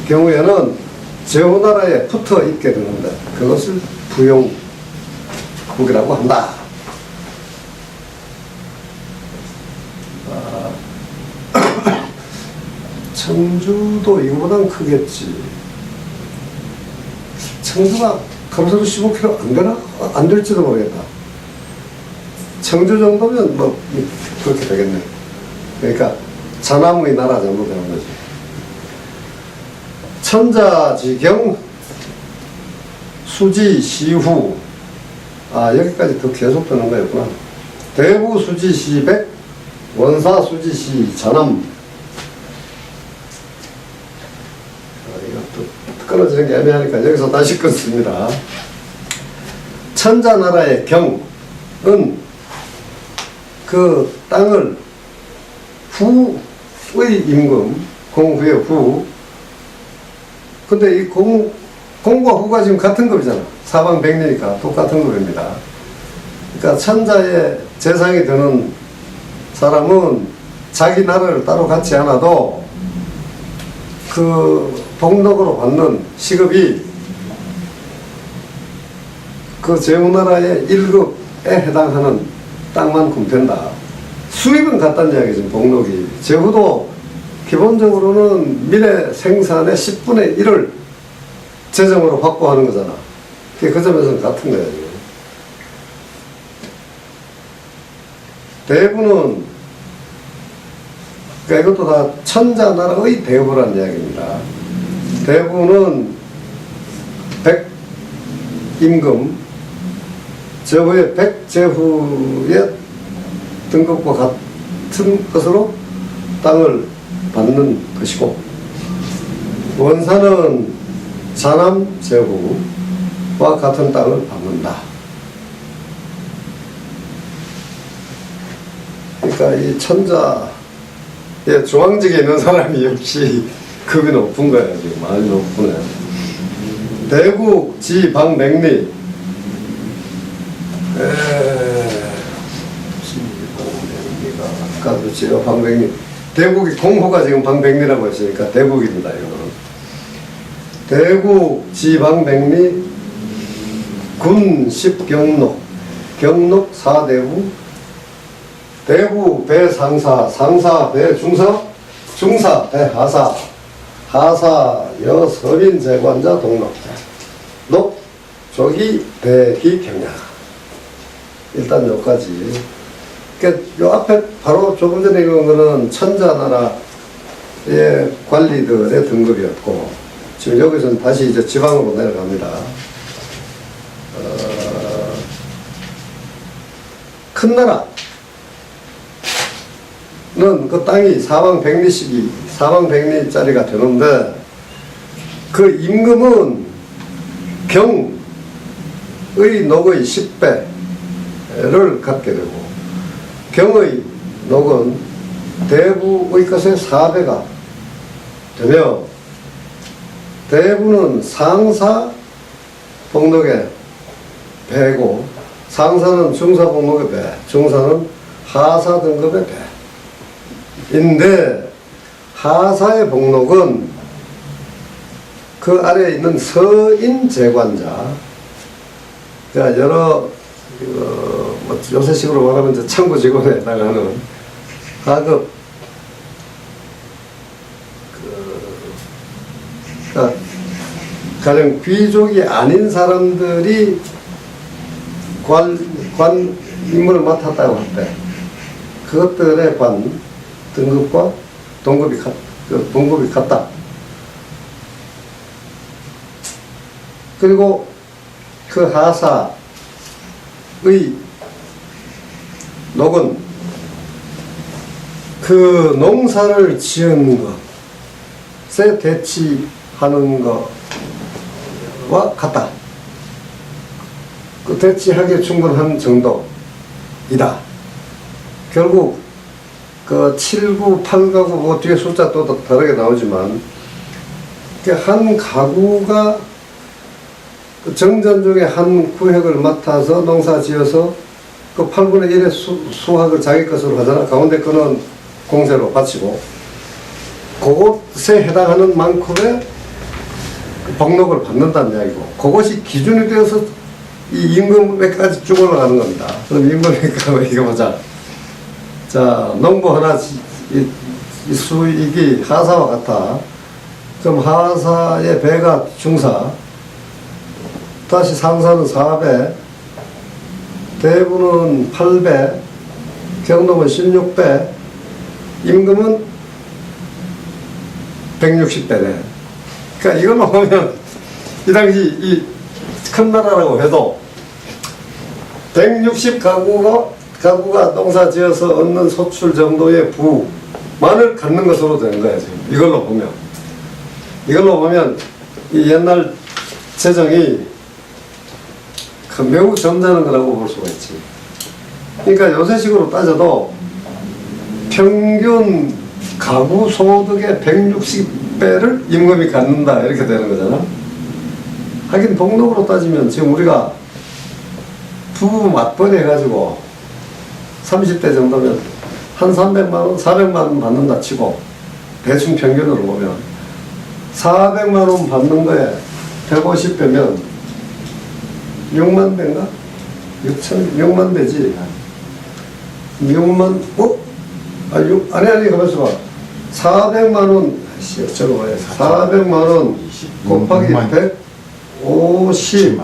경우에는 제후나라에 붙어 있게 되는데 그것을 부용국이라고 한다. 청주도 이거보단 크겠지. 청주가 가로세로 15km 안 되나? 안 될지도 모르겠다. 청주 정도면 뭐 그렇게 되겠네. 그러니까 자나무의 나라 정도 되는 거지. 천자지경 수지 시후. 여기까지 더 계속 되는 거였구나. 대구 수지 시백, 원사 수지 시 자남. 이것도 끊어지는 게 애매하니까 여기서 다시 끊습니다. 천자나라의 경은 그 땅을 후의 임금, 공후의 후. 근데 이 공과 후가 지금 같은 급이잖아. 사방백리니까 똑같은 급입니다. 그러니까 천자의 재상이 되는 사람은 자기 나라를 따로 갖지 않아도 그 복록으로 받는 시급이 그 제후나라의 1급에 해당하는 땅만큼 된다. 수입은 같다는 이야기죠, 목록이. 제후도 기본적으로는 미래 생산의 10분의 1을 재정으로 확보하는 거잖아. 그 점에서는 같은 거야, 지금. 대부는, 그러니까 이것도 다 천자나라의 대부란 이야기입니다. 대부는 백임금, 제후의 백제후의 등급과 같은 것으로 땅을 받는 것이고, 원사는 자남 제후와 같은 땅을 받는다. 그러니까 이 천자의 중앙직에 있는 사람이 역시 급이 높은 거야, 지금 많이 높은 거야. 대국 지방백리, 아까 그렇지요, 방백리. 대국이 공호가 지금 방백리라고 했으니까 대국입니다, 이거는. 대국 지방백리 군 10경록, 경록 4대부, 대부 배상사, 상사 배중사, 중사 배하사, 하사 여서민 재관자 동록, 녹 조기 대기 경량. 일단 여기까지. 그러니까 요 앞에 바로 조금 전에 읽은 거는 천자나라의 관리들의 등급이었고, 지금 여기서는 다시 이제 지방으로 내려갑니다. 큰 나라는 그 땅이 사방백리씩이, 사방백리짜리가 되는데, 그 임금은 경의 녹의 10배를 갖게 되고, 경의 녹은 대부의 것의 4배가 되며, 대부는 상사 복록의 배고, 상사는 중사 복록의 배, 중사는 하사 등급의 배인데, 하사의 복록은 그 아래에 있는 서인 재관자, 그러니까 여러 뭐 요새식으로 말하면 이제 창구 직원에 해당하는 하급, 그러니까 가령 귀족이 아닌 사람들이 관 임무를 맡았다고 할 때 그것들의 관 등급과 동급이 같다. 그리고 그 하사의 녹은 그 농사를 지은 것에 대치하는 것과 같다. 그 대치하기에 충분한 정도이다. 결국 그 7구, 8가구 뭐 뒤에 숫자 또 다르게 나오지만, 한 가구가 정전 중에 한 구획을 맡아서 농사 지어서 그 8분의 1의 수확을 자기 것으로 하잖아. 가운데 거는 공세로 바치고, 그것에 해당하는 만큼의 복록을 받는다는 이야기고, 그것이 기준이 되어서 이 임금에까지 쭉 올라가는 겁니다. 그럼 임금에까 이거 보자. 자, 농부 하나, 이 수익이 하사와 같아. 그럼 하사의 배가 중사, 다시 상사는 4배, 대부는 8배, 경록은 16배, 임금은 160배네. 그러니까 이걸로 보면 이 당시 이 큰 나라라고 해도 160가구가 농사 지어서 얻는 소출 정도의 부만을 갖는 것으로 되는 거야, 지금. 이걸로 보면 이 옛날 재정이 매우 점잖은 거라고 볼 수가 있지. 그러니까 요새식으로 따져도 평균 가구 소득의 160배를 임금이 갖는다, 이렇게 되는 거잖아. 하긴 복록으로 따지면 지금 우리가 부부 맞벌이 해가지고 30대 정도면 한 300만원, 400만원 받는다 치고, 대충 평균으로 보면 400만원 받는 거에 150배면 6만 배인가? 6만 배지. 6만, 아니, 가만있어 봐. 400만원, 저거 봐요. 400만원 곱하기 150,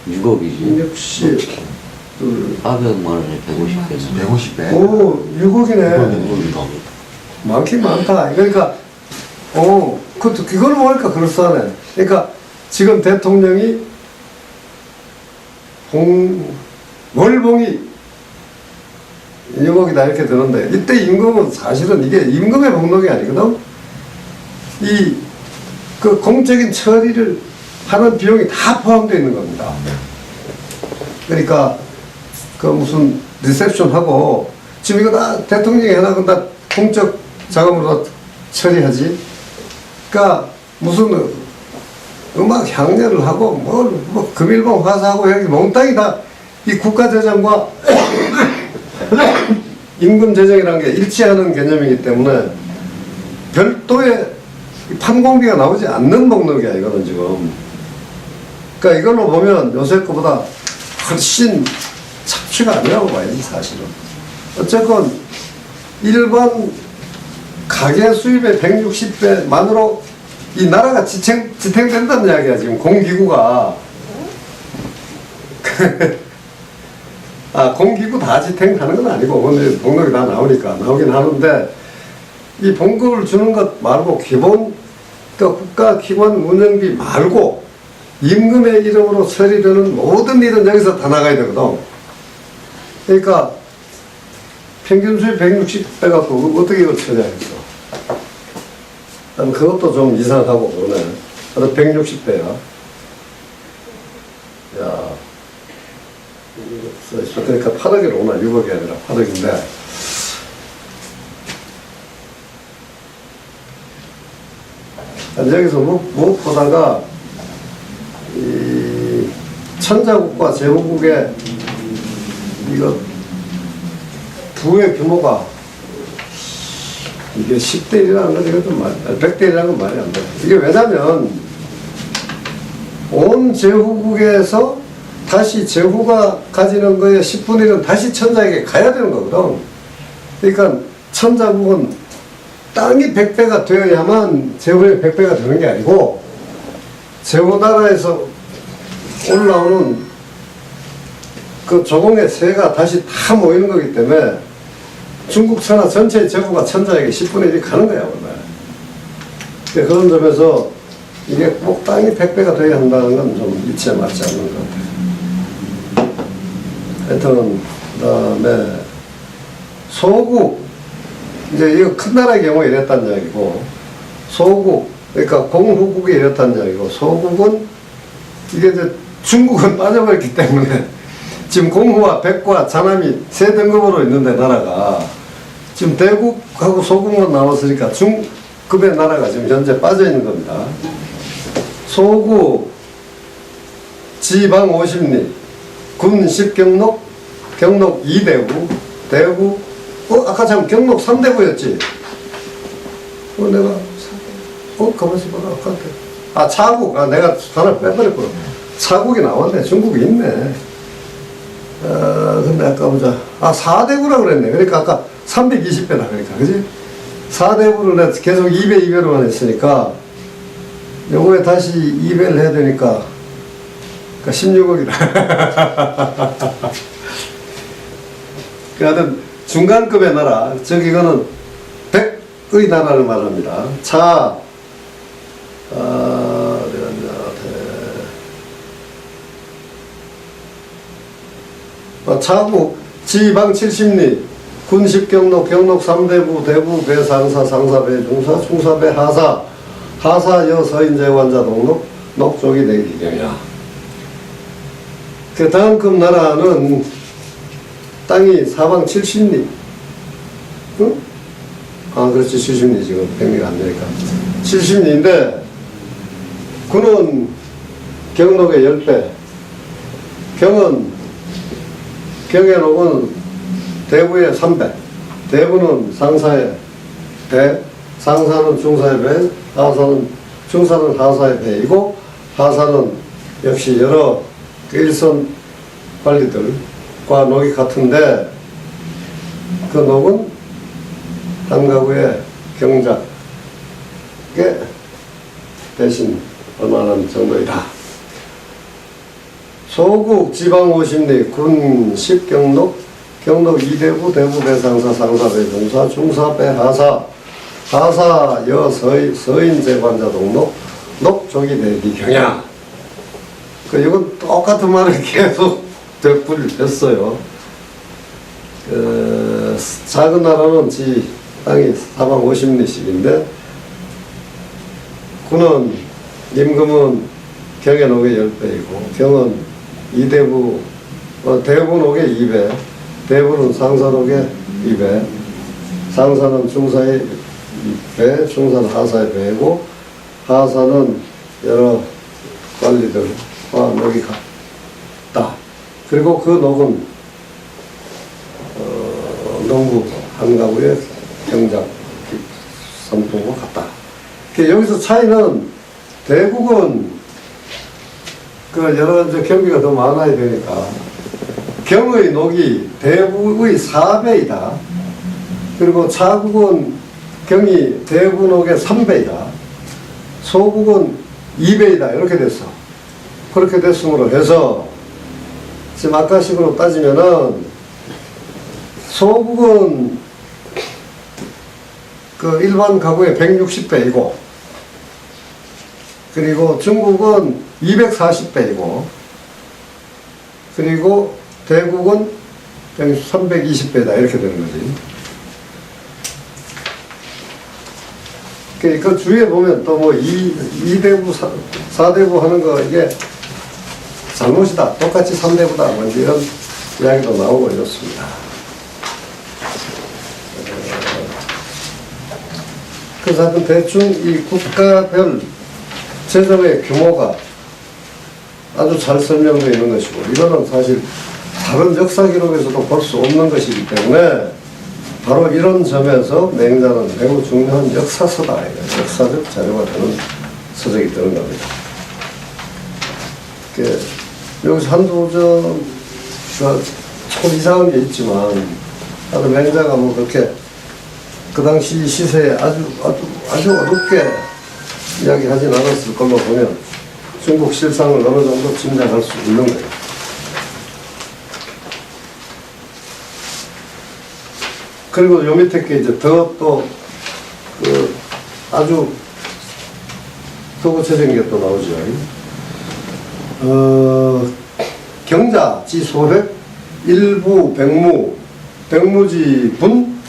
6억이지. 60, 400만 원에 150배. 150배. 오, 6억이네. 많긴 많다. 그러니까, 그걸 보니까 그럴싸하네. 그러니까, 지금 대통령이 월봉이 6억이다 이렇게 드는데, 이때 임금은 사실은 이게 임금의 복록이 아니거든? 그 공적인 처리를 하는 비용이 다 포함되어 있는 겁니다. 그러니까, 그 무슨 리셉션 하고, 지금 이거 다 대통령이 해나간 다 공적 자금으로 처리하지. 그러니까 무슨 음악 향연을 하고 뭐 금일봉 화사하고 여기 몽땅이 다 이 국가재정과 임금재정이라는 게 일치하는 개념이기 때문에 별도의 판공비가 나오지 않는 목록이 아니거든 지금. 그러니까 이걸로 보면 요새 거보다 훨씬 착취가 아니라고 봐야지 사실은. 어쨌건 일반 가계 수입의 160배만으로 이 나라가 지탱된다는 이야기야 지금 공기구가. 공기구 다 지탱하는 건 아니고 근데 봉급이 다 나오긴 하는데 이 봉급을 주는 것 말고 기본 그러니까 국가기관 운영비 말고 임금의 이름으로 처리되는 모든 일은 여기서 다 나가야 되거든. 그러니까 평균 수입 160배 갖고 어떻게 이걸 처리하겠어? 그것도 좀 이상하고 그러네. 160배야. 야, 그러니까 8억이로구나. 6억이 아니라 8억인데. 여기서 무엇보다가 이 천자국과 제후국의 이거 부의 규모가 이게 10대 1이라는 건 이거 좀 100대 1이라는 건 말이 안 돼. 이게 왜냐면 온 제후국에서 다시 제후가 가지는 거에 10분의 1은 다시 천자에게 가야 되는 거거든. 그러니까 천자국은 땅이 100배가 되어야만 제후의 100배가 되는 게 아니고 제후 나라에서 올라오는 그 조공의 세가 다시 다 모이는 거기 때문에 중국 천하 전체의 제후가 천자에게 10분의 1이 가는 거야 원래. 그런 점에서 이게 꼭 땅이 100배가 돼야 한다는 건 좀 이치에 맞지 않는 것 같아요. 하여튼 그다음에 소국 이제 이거 큰 나라의 경우에 이랬다는 이야기고 소국 그러니까 공후국이 이랬다는 이야기고 소국은 이게 이제 중국은 빠져버렸기 때문에 지금 공후와 백과 자남이 세 등급으로 있는데 나라가 지금 대국하고 소국만 남았으니까 중급의 나라가 지금 현재 빠져 있는 겁니다. 소국 지방 50리 군 10경록 경록 2대구 대구 아까 참 경록 3대구였지. 내가 가만있어 봐라. 아까 차국 내가 하나 빼버렸구나. 차국이 나왔네. 중국이 있네. 근데 아까 보자. 4대구라 그랬네. 그러니까 아까 320배다. 그러니까. 그지? 4대구를 내가 계속 2배, 2배로만 했으니까, 요거에 다시 2배를 해야 되니까, 16억이다. 하여튼, 중간급의 나라. 즉, 이거는 100의 나라를 말합니다. 차국 지방 70리 군 10경록 경록 3대부 대부 배 상사 상사 배 중사 중사 배 하사 하사 여 서인 재관자 동록 녹족이 되기 기경이야. 그 다음급 나라는 땅이 사방 70리 응? 그렇지 70리 지금 100리가 안 되니까 70리인데 군은 경록의 10배 경의 녹은 대부의 3배, 대부는 상사의 배, 상사는 중사의 배, 중사는 하사의 배이고, 하사는 역시 여러 일선 관리들과 녹이 같은데, 그 녹은 한 가구의 경작에 대신 얼마나 정도이다. 소국 지방 50리 군 10경록 경록 2대부 대부 배상사 상사 배중사 중사 배하사 하사 여 서인 재관자 동록 녹조기 대기 경야. 이건 똑같은 말을 계속 되풀이를 했어요. 작은 나라는 지 땅이 450리씩인데 군은 임금은 경의 녹의 10배이고 경은 이대부 대부 녹의 2배, 대부는 상사 녹의 2배, 상사는 중사의 2배, 중사는 하사의 배이고 하사는 여러 관리들과 녹이 같다. 그리고 그 녹은 농부 한 가구의 경작 삼통과 같다. 여기서 차이는 대국은 여러 가지 경비가 더 많아야 되니까 경의 녹이 대국의 4배이다. 그리고 차국은 경이 대부 녹의 3배이다. 소국은 2배이다. 이렇게 됐어. 그렇게 됐으므로 해서 지금 아까식으로 따지면은 소국은 일반 가구의 160배이고 그리고 중국은 240배이고 그리고 대국은 320배다 이렇게 되는 거지. 그 주위에 보면 또 2대부 4대부 하는 거 이게 잘못이다. 똑같이 3대부다. 뭐 이런 이야기도 나오고 이렇습니다. 그래서 하여튼 대충 이 국가별 재정의 규모가 아주 잘 설명되어 있는 것이고 이거는 사실 다른 역사 기록에서도 볼 수 없는 것이기 때문에 바로 이런 점에서 맹자는 매우 중요한 역사서다. 역사적 자료가 되는 서적이 되는 겁니다. 여기서 한두 점 이상한 게 있지만 아주 맹자가 뭐 그렇게 그 당시 시세에 아주 어둡게 이야기하진 않았을 걸로 보면 중국 실상을 어느 정도 짐작할 수 있는 거예요. 그리고 요 밑에 게 이제 더 아주 더 구체적인 게 또 나오죠. 경자, 지 소백, 일부 백무, 백무지 분,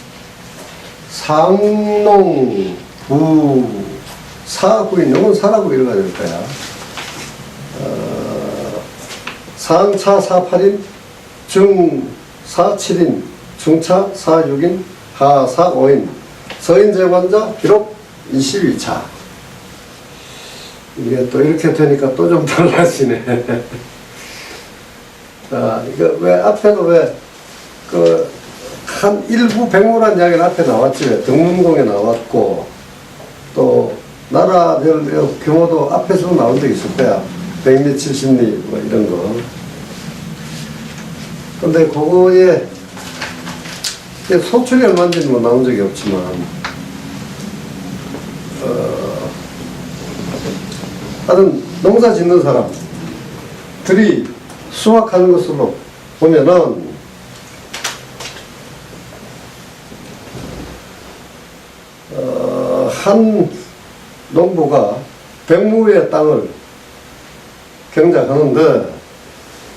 상농, 부, 사구인, 이건 사라고 읽어야 될 거야. 상차 4,8인, 중사 7인, 중차 4,6인, 하사 5인, 서인 재관자 비록 22차. 이게 또 이렇게 되니까 또 좀 달라지네. 자, 이거 왜 앞에도 한 일부 백무란 이야기는 앞에 나왔지. 왜 등문공에 나왔고, 또 나라별 규모도 앞에서 나온 적 있을 거야. 100리 70리 뭐 이런 거. 근데 그거에 소출이 얼마인지는 뭐 나온 적이 없지만 다른 농사 짓는 사람들이 수확하는 것으로 보면은 한 농부가 백무의 땅을 경작하는데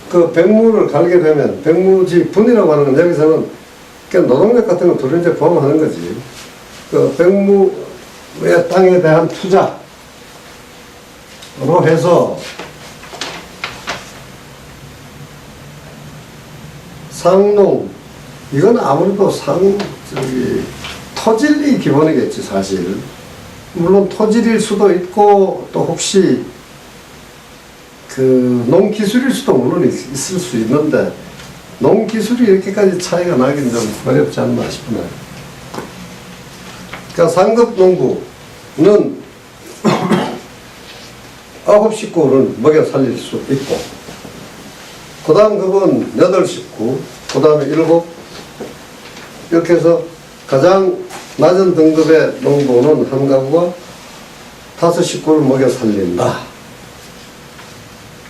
그 백무를 갈게 되면 백무지 분이라고 하는 건 여기서는 노동력 같은 거 둘을 이제 포함하는 거지. 그 백무의 땅에 대한 투자로 해서 상농, 이건 아무래도 토질이 기본이겠지, 사실. 물론 토질일 수도 있고, 또 혹시 농기술일 수도 물론 있을 수 있는데, 농기술이 이렇게까지 차이가 나긴 좀 어렵지 않나 싶네. 그러니까 상급 농부는 9식구를 먹여 살릴 수 있고, 그 다음 급은 8식구, 그 다음에 7, 이렇게 해서 가장 낮은 등급의 농부는 한 가구가 5식구를 먹여 살린다.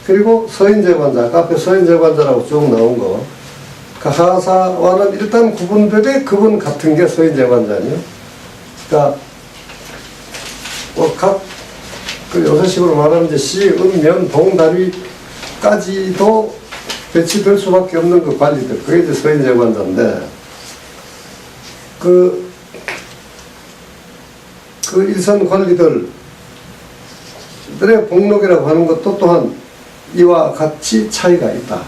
그리고 서인재관자, 앞에 서인재관자라고 쭉 나온 거, 그 하사와는 일단 구분되되 그분 같은 게 서인재관자니요. 그러니까 그 요새식으로 말하면 이제 시, 은, 면, 동, 다리까지도 배치될 수밖에 없는 그 관리들, 그게 이제 서인재관자인데, 그 일선 관리들의 복록이라고 하는 것도 또한 이와 같이 차이가 있다.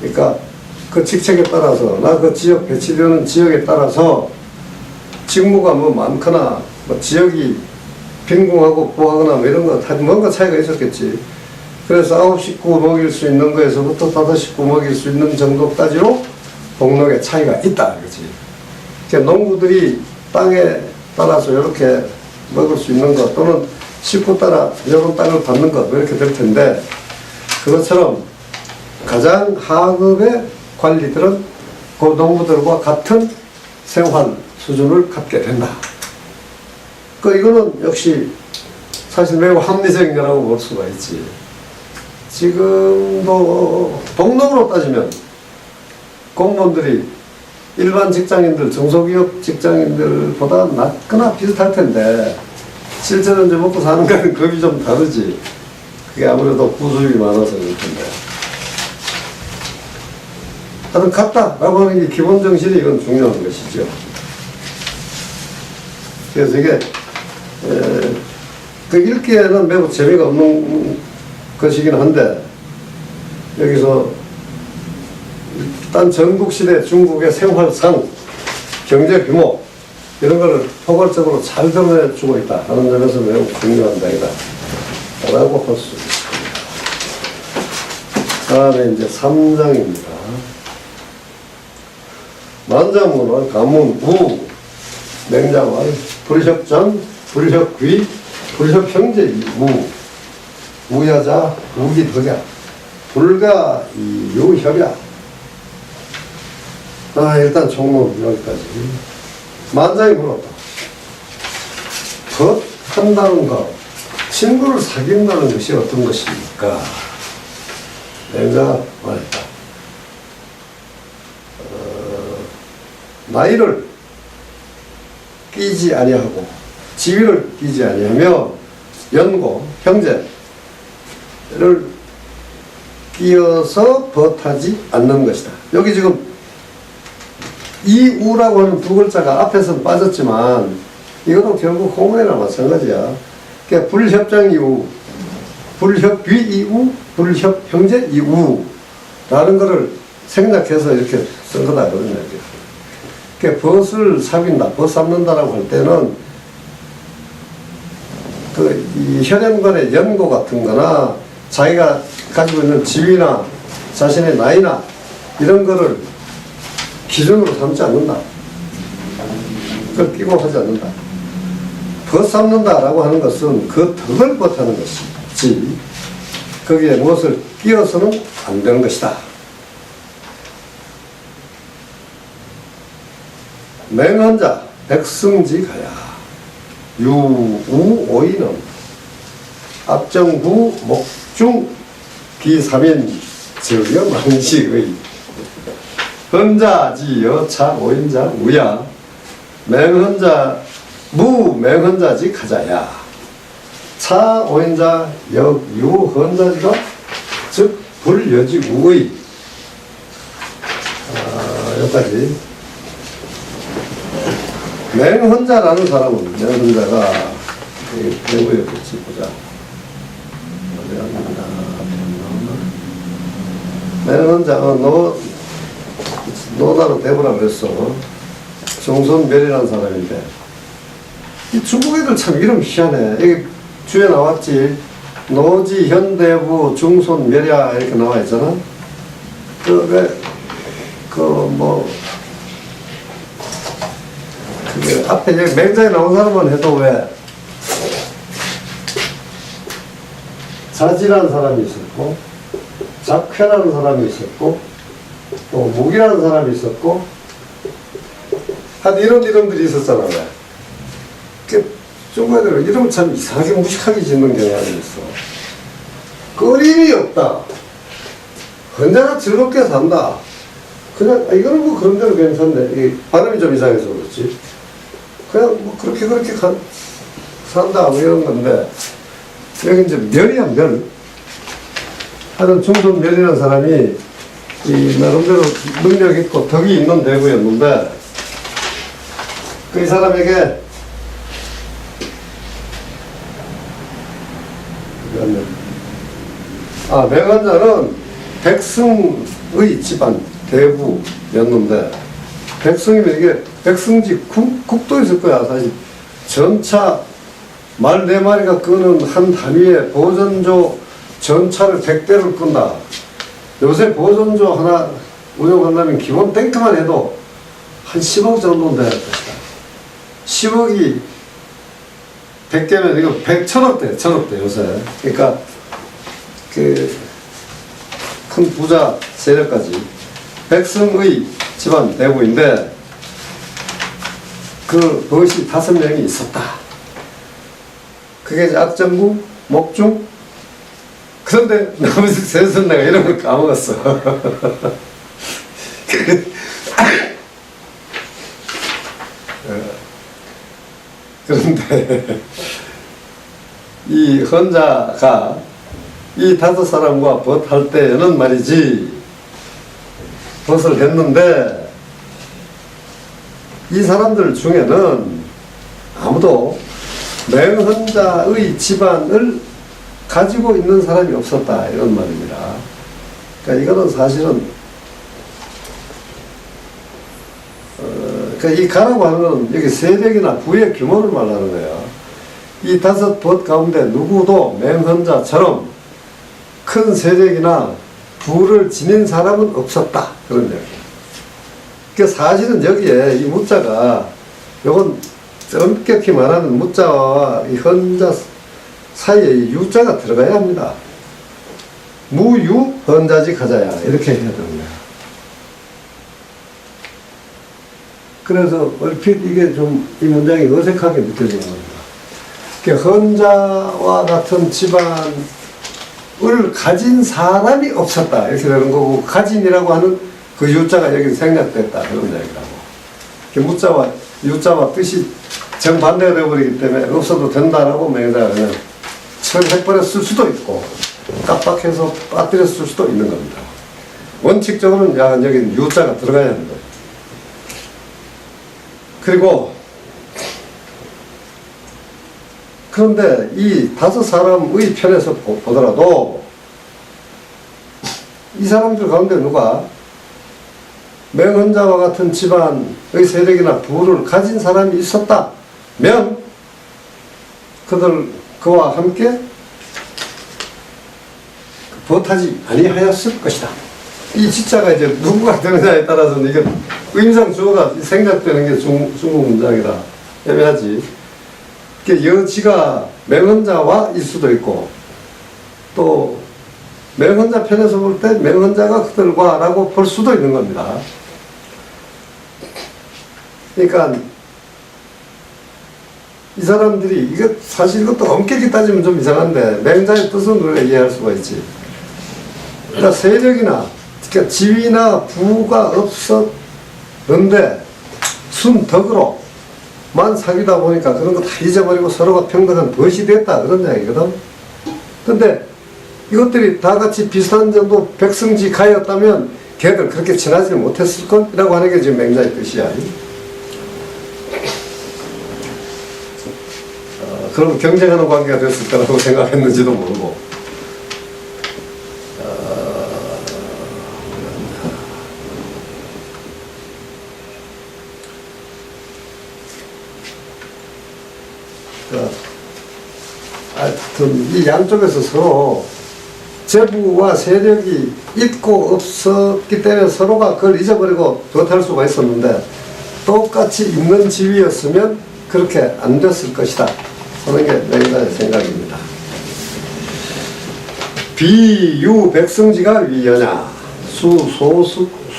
그러니까 그 직책에 따라서, 나 그 지역 배치되는 지역에 따라서 직무가 뭐 많거나, 뭐 지역이 빈궁하고 부하거나 뭐 이런 거 다 뭔가 차이가 있었겠지. 그래서 9식구 먹일 수 있는 거에서부터 5식구 먹일 수 있는 정도까지로 복록의 차이가 있다. 그렇지. 그러니까 농부들이 땅에 따라서 이렇게 먹을 수 있는 것, 또는 식구 따라 이런 땅을 받는 것, 이렇게 될 텐데, 그것처럼 가장 하급의 관리들은 그 농부들과 같은 생활 수준을 갖게 된다. 이거는 역시 사실 매우 합리적인 거라고 볼 수가 있지. 지금도 복록으로 따지면 공무원들이 일반 직장인들, 중소기업 직장인들보다 낮거나 비슷할 텐데, 실제로 이제 먹고 사는 거는 급이 좀 다르지. 그게 아무래도 부수입이 많아서 그럴 텐데. 하여튼 같다라고 하는 게 기본 정신이 이건 중요한 것이죠. 그래서 이게, 그 읽기에는 매우 재미가 없는 것이긴 한데, 여기서 일단 전국시대 중국의 생활상, 경제 규모, 이런 거를 포괄적으로 잘 드러내주고 있다 하는 점에서 매우 중요한 당이다 라고 볼 수 있습니다. 다음에 이제 3장입니다. 만자문은 가문, 우, 맹자왈, 불협전, 불협귀, 불협형제, 우, 우야자, 우기덕야, 불가, 유협야. 일단 종목 여기까지. 만장이 물었다. 한다는 것, 친구를 사귄다는 것이 어떤 것입니까? 내가 말했다. 나이를 끼지 아니하고 지위를 끼지 아니하며 연고, 형제를 끼어서 벗하지 않는 것이다. 여기 지금 이우라고 하는 두 글자가 앞에서는 빠졌지만 이것도 결국 호문이나 마찬가지야. 그러니까 불협장 이우, 불협귀 이우, 불협형제 이우라는 거를 생략해서 이렇게 쓴 거다 그런 얘기야. 그러니까 벗을 사귄다, 벗 삼는다라고 할 때는 이 혈연간의 연고 같은 거나 자기가 가지고 있는 지위나 자신의 나이나 이런 거를 기준으로 삼지 않는다. 그걸 끼고 하지 않는다. 벗삼는다라고 하는 것은 그 덕을 벗하는 것이지 거기에 무엇을 끼어서는 안 되는 것이다. 맹헌자 백승지 가야 유우오이는 앞정부 목중 비삼인 저여 만식의 헌자지 여차 오인자 우야 맹헌자 무맹헌자지 가자야 차 오인자 역유 헌자지가 즉 불여지 우의. 여기까지. 맹헌자라는 사람은 맹헌자가 배우에 같이 보자. 맹헌자가 노나로 대부라고 그랬어. 정선별이라는 사람인데 이 중국 애들 참 이름 희한해. 여기 주에 나왔지. 노지 현대부 중손멸야 이렇게 나와 있잖아. 그게 앞에 여기 맹자에 나온 사람만 해도 왜 자지라는 사람이 있었고 작회라는 사람이 있었고 또 무기라는 사람이 있었고 한 이런 이름들이 있었잖아. 왜? 그 중국애들 이름을 참 이상하게 무식하게 짓는 경향이 있어. 끊임이 없다. 언제나 즐겁게 산다. 그냥 이거는 뭐 그런 대로 괜찮네. 이 발음이 좀 이상해서 그렇지. 그냥 뭐 그렇게 산다 뭐 이런 건데 여기 이제 멸이야 멸. 하여튼 중손 멸이라는 사람이 이 나름대로 능력 있고 덕이 있는 대부였는데 그 이 사람에게 맹원자는 백승의 집안 대부였는데 백승이면 이게 백승지 국도 있을 거야. 사실 전차 말 4마리가 끄는 한 단위에 보전조 전차를 100대를 끈다. 요새 보전조 하나 운영한다면 기본 탱크만 해도 한 10억 정도는 돼야 될 것이다. 10억이 100개면 이거 1000억대 요새. 그러니까 그 큰 부자 세력까지 백성의 집안 대부인데 그 벗이 5명이 있었다. 그게 이제 악정구, 목중. 그런데 나머지 셋은 내가 이런 걸 까먹었어. 그런데 이 헌자가 이 5사람과 벗할 때에는 말이지 벗을 했는데 이 사람들 중에는 아무도 맹헌자의 집안을 가지고 있는 사람이 없었다 이런 말입니다. 그러니까 이거는 사실은 그러니까 이 가라고 하는 건 여기 세력이나 부의 규모를 말하는 거예요. 이 5벗 가운데 누구도 맹헌자처럼 큰 세력이나 부를 지닌 사람은 없었다. 그런 얘기예요. 그러니까 사실은 여기에 이 무자가, 요건 엄격히 말하는 무자와 이 헌자 사이에 이 유자가 들어가야 합니다. 무유 헌자지 가자야. 이렇게 해야 되는 거야. 그래서 얼핏 이게 좀 이 문장이 어색하게 느껴지는 겁니다. 그러니까 헌자와 같은 집안을 가진 사람이 없었다 이렇게 되는 거고, 가진이라고 하는 그 유자가 여기 생략됐다 그런 얘기라고. 무자와 유자와 뜻이 정반대가 되어버리기 때문에 없어도 된다라고 명자가 그냥 처리해버려 쓸 수도 있고 깜빡해서 빠뜨려 쓸 수도 있는 겁니다. 원칙적으로는 약간 여기 유자가 들어가야 하는 거예요. 그리고 그런데 이 5사람의 편에서 보더라도 이 사람들 가운데 누가 맹헌자와 같은 집안의 세력이나 부를 가진 사람이 있었다면 그와 함께 벗하지 아니하였을 것이다. 이 지자가 이제 누구가 되느냐에 따라서는 이게 의미상 주어가 생략되는 게 중국 문장이라 애매하지. 여지가 맹헌자와일 수도 있고, 또 맹헌자 편에서 볼 때 맹헌자가 그들과 라고 볼 수도 있는 겁니다. 그러니까 이 사람들이, 이거 사실 이것도 엄격히 따지면 좀 이상한데 맹자의 뜻은 우리가 이해할 수가 있지. 그러니까 세력이나 그러니까 지위나 부가 없었는데 순덕으로 만 사귀다 보니까 그런 거 다 잊어버리고 서로가 평등한 벗이 됐다 그런 이야기거든. 근데 이것들이 다 같이 비슷한 정도 백성지 가였다면 걔들 그렇게 친하지 못했을 걸? 이라고 하는 게 지금 맹자의 뜻이야. 그럼 경쟁하는 관계가 됐을 거라고 생각했는지도 모르고. 하여튼 이 양쪽에서 서로 재부와 세력이 있고 없었기 때문에 서로가 그걸 잊어버리고 못할 수가 있었는데, 똑같이 있는 지위였으면 그렇게 안 됐을 것이다 하는 게 맹자의 생각입니다. 비유 백성지가 위여냐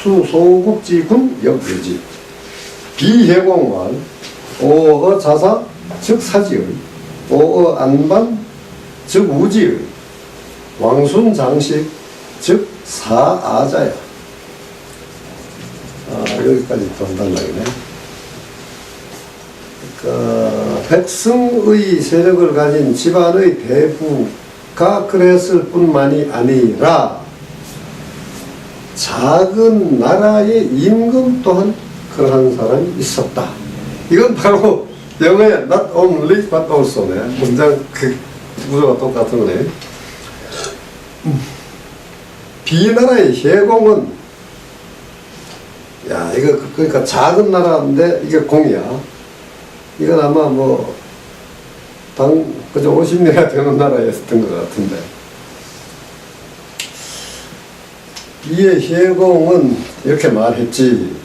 수소국지군 역유지. 비해공말, 오어 자사, 즉 사지의, 오어 안반, 즉 우지의, 왕순장식, 즉 사아자야. 여기까지 또 한단 말이네. 그러니까 백성의 세력을 가진 집안의 대부가 그랬을 뿐만이 아니라 작은 나라의 임금 또한 그러한 사람이 있었다. 이건 바로 영어의 not only but also네. 문장 그 구조가 똑같은 거네. 비나라의 해공은, 야, 이거 그러니까 작은 나라인데 이게 공이야. 이건 아마 뭐 그저 50리가 되는 나라였던 것 같은데, 이의 해공은 이렇게 말했지.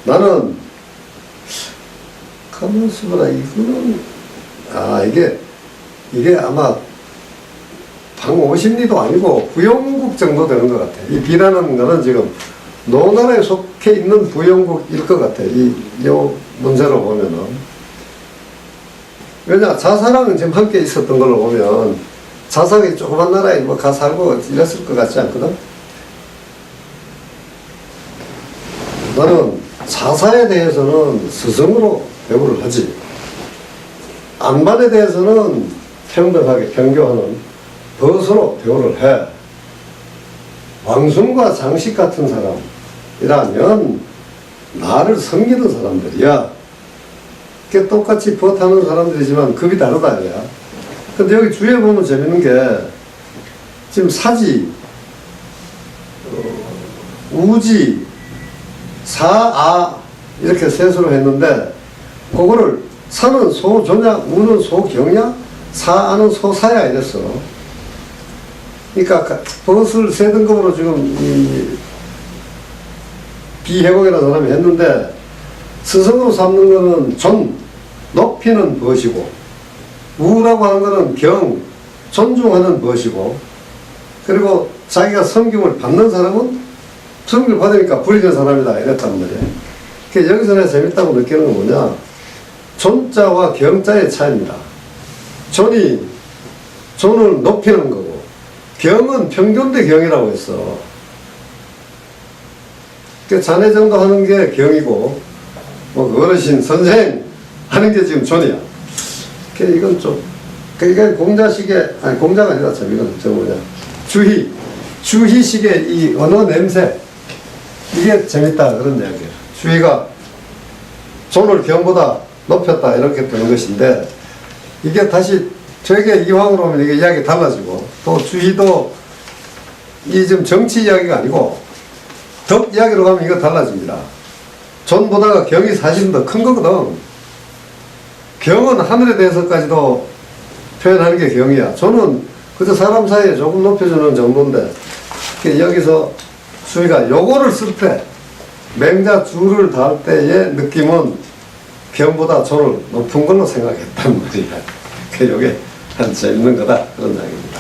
나는 가만있어 봐라. 이거는 이게 아마 방 50리도 아니고 부영국 정도 되는 것 같아. 이 비라는 거는 지금 노나라에 속해 있는 부영국일 것 같아. 요 문제로 보면은. 왜냐, 자사랑은 지금 함께 있었던 걸로 보면 자상이 조그만 나라에 뭐 가 살고 이랬을 것 같지 않거든? 나는 자사에 대해서는 스승으로 배우를 하지, 안반에 대해서는 평등하게 평교하는 벗으로 배우를 해. 왕순과 장식 같은 사람이라면 나를 섬기는 사람들이야. 그게 똑같이 벗하는 사람들이지만 급이 다르다 이거야. 근데 여기 주위에 보면 재밌는 게, 지금 사지, 우지, 사아 이렇게 셋으로 했는데, 그거를 사는 소조냐, 우는 소경냐, 사아는 소사야 이랬어. 그러니까 벗을 세 등급으로 지금 이 비해공이라는 사람이 했는데, 스승으로 삼는 거는 존, 높이는 벗이고, 우라고 하는 거는 경, 존중하는 벗이고, 그리고 자기가 섬김을 받는 사람은 섬김을 받으니까 불리는 사람이다 이랬단 말이에요. 그러니까 여기서 내가 재밌다고 느끼는 건 뭐냐, 존자와 경자의 차이입니다. 존을 높이는 거고, 경은 평균대 경이라고 했어. 그러니까 자네 정도 하는 게 경이고, 뭐 어르신, 선생 하는 게 지금 존이야. 그러니까 이건 좀, 그러니까 공자식의, 아니 공자가 아니라 참 이건 저 뭐냐, 주희식의 이 언어 냄새, 이게 재밌다 그런 이야기예요. 주희가 존을 경보다 높였다 이렇게 되는 것인데, 이게 다시 되게 이황으로 오면 이게 이야기 달라지고, 또 주희도 이 지금 정치 이야기가 아니고 덕 이야기로 가면 이거 달라집니다. 존보다가 경이 사실은 더 큰 거거든. 경은 하늘에 대해서까지도 표현하는 게 경이야. 존은 그저 사람 사이에 조금 높여주는 정도인데, 여기서 수희가 요거를 쓸 때, 맹자 주를 달 때의 느낌은 경보다 존을 높은 걸로 생각했단 말이야. 요게 한 재밌는 거다 그런 이야기입니다.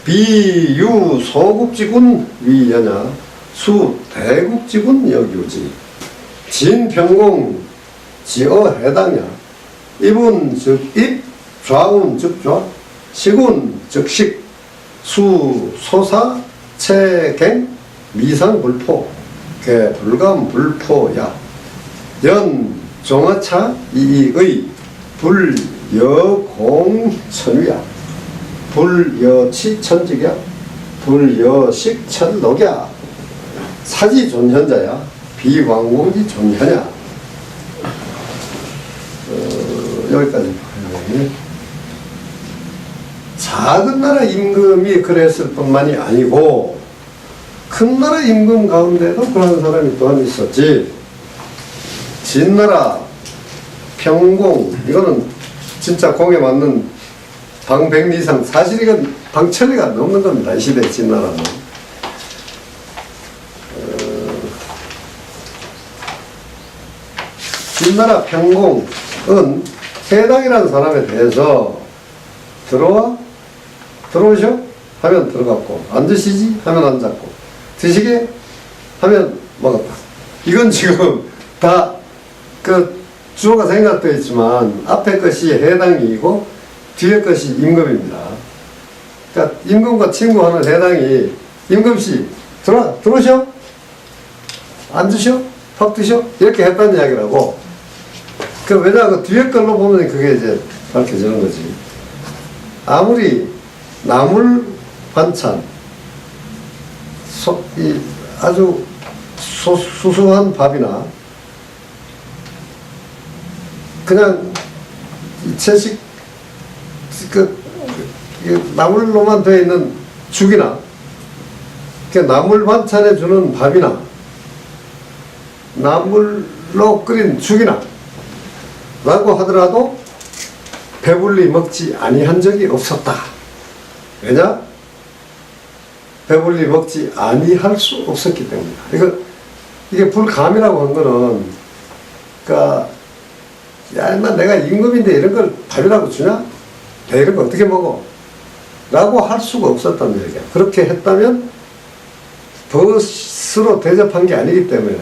비유 소국지군 위여냐, 수 대국지군 역유지, 진평공 지어 해당야, 입은 즉 입, 좌운 즉 좌, 식운 즉 식, 수 소사 체갱 미상불포 개불감불포야, 연 종하차 이의 불여공천위야, 불여치천직야, 불여식천록야, 사지존현자야, 비왕공지 존현야. 여기까지. 작은 나라 임금이 그랬을 뿐만이 아니고 큰 나라 임금 가운데도 그런 사람이 또한 있었지. 진나라 평공, 이거는 진짜 공에 맞는 방백리 이상, 사실 이건 방천리가 넘는 겁니다. 이 시대 진나라는. 진나라 평공은 해당이라는 사람에 대해서 들어오셔? 하면 들어갔고, 앉으시지? 하면 앉았고, 드시게? 하면 먹었다. 이건 지금 다 그 주어가 생략되어 있지만 앞에 것이 해당이고 뒤에 것이 임금입니다. 그러니까 임금과 친구하는 해당이 임금씨 들어오셔? 앉으셔? 밥 드셔? 이렇게 했다는 이야기라고. 그 왜냐 그 뒤에 걸로 보면 그게 이제 밝혀지는 거지. 아무리 나물 반찬 이 아주 수수한 밥이나 그냥 채식 나물로만 되어 있는 죽이나 나물 반찬에 주는 밥이나 나물로 끓인 죽이나 라고 하더라도 배불리 먹지 아니한 적이 없었다. 왜냐? 배불리 먹지 아니할 수 없었기 때문이다. 이게 불감이라고 한 거는, 그러니까, 야, 인마 내가 임금인데 이런 걸 밥이라고 주냐? 내 이런 거 어떻게 먹어? 라고 할 수가 없었다는 얘기야. 그렇게 했다면 벗으로 대접한 게 아니기 때문에.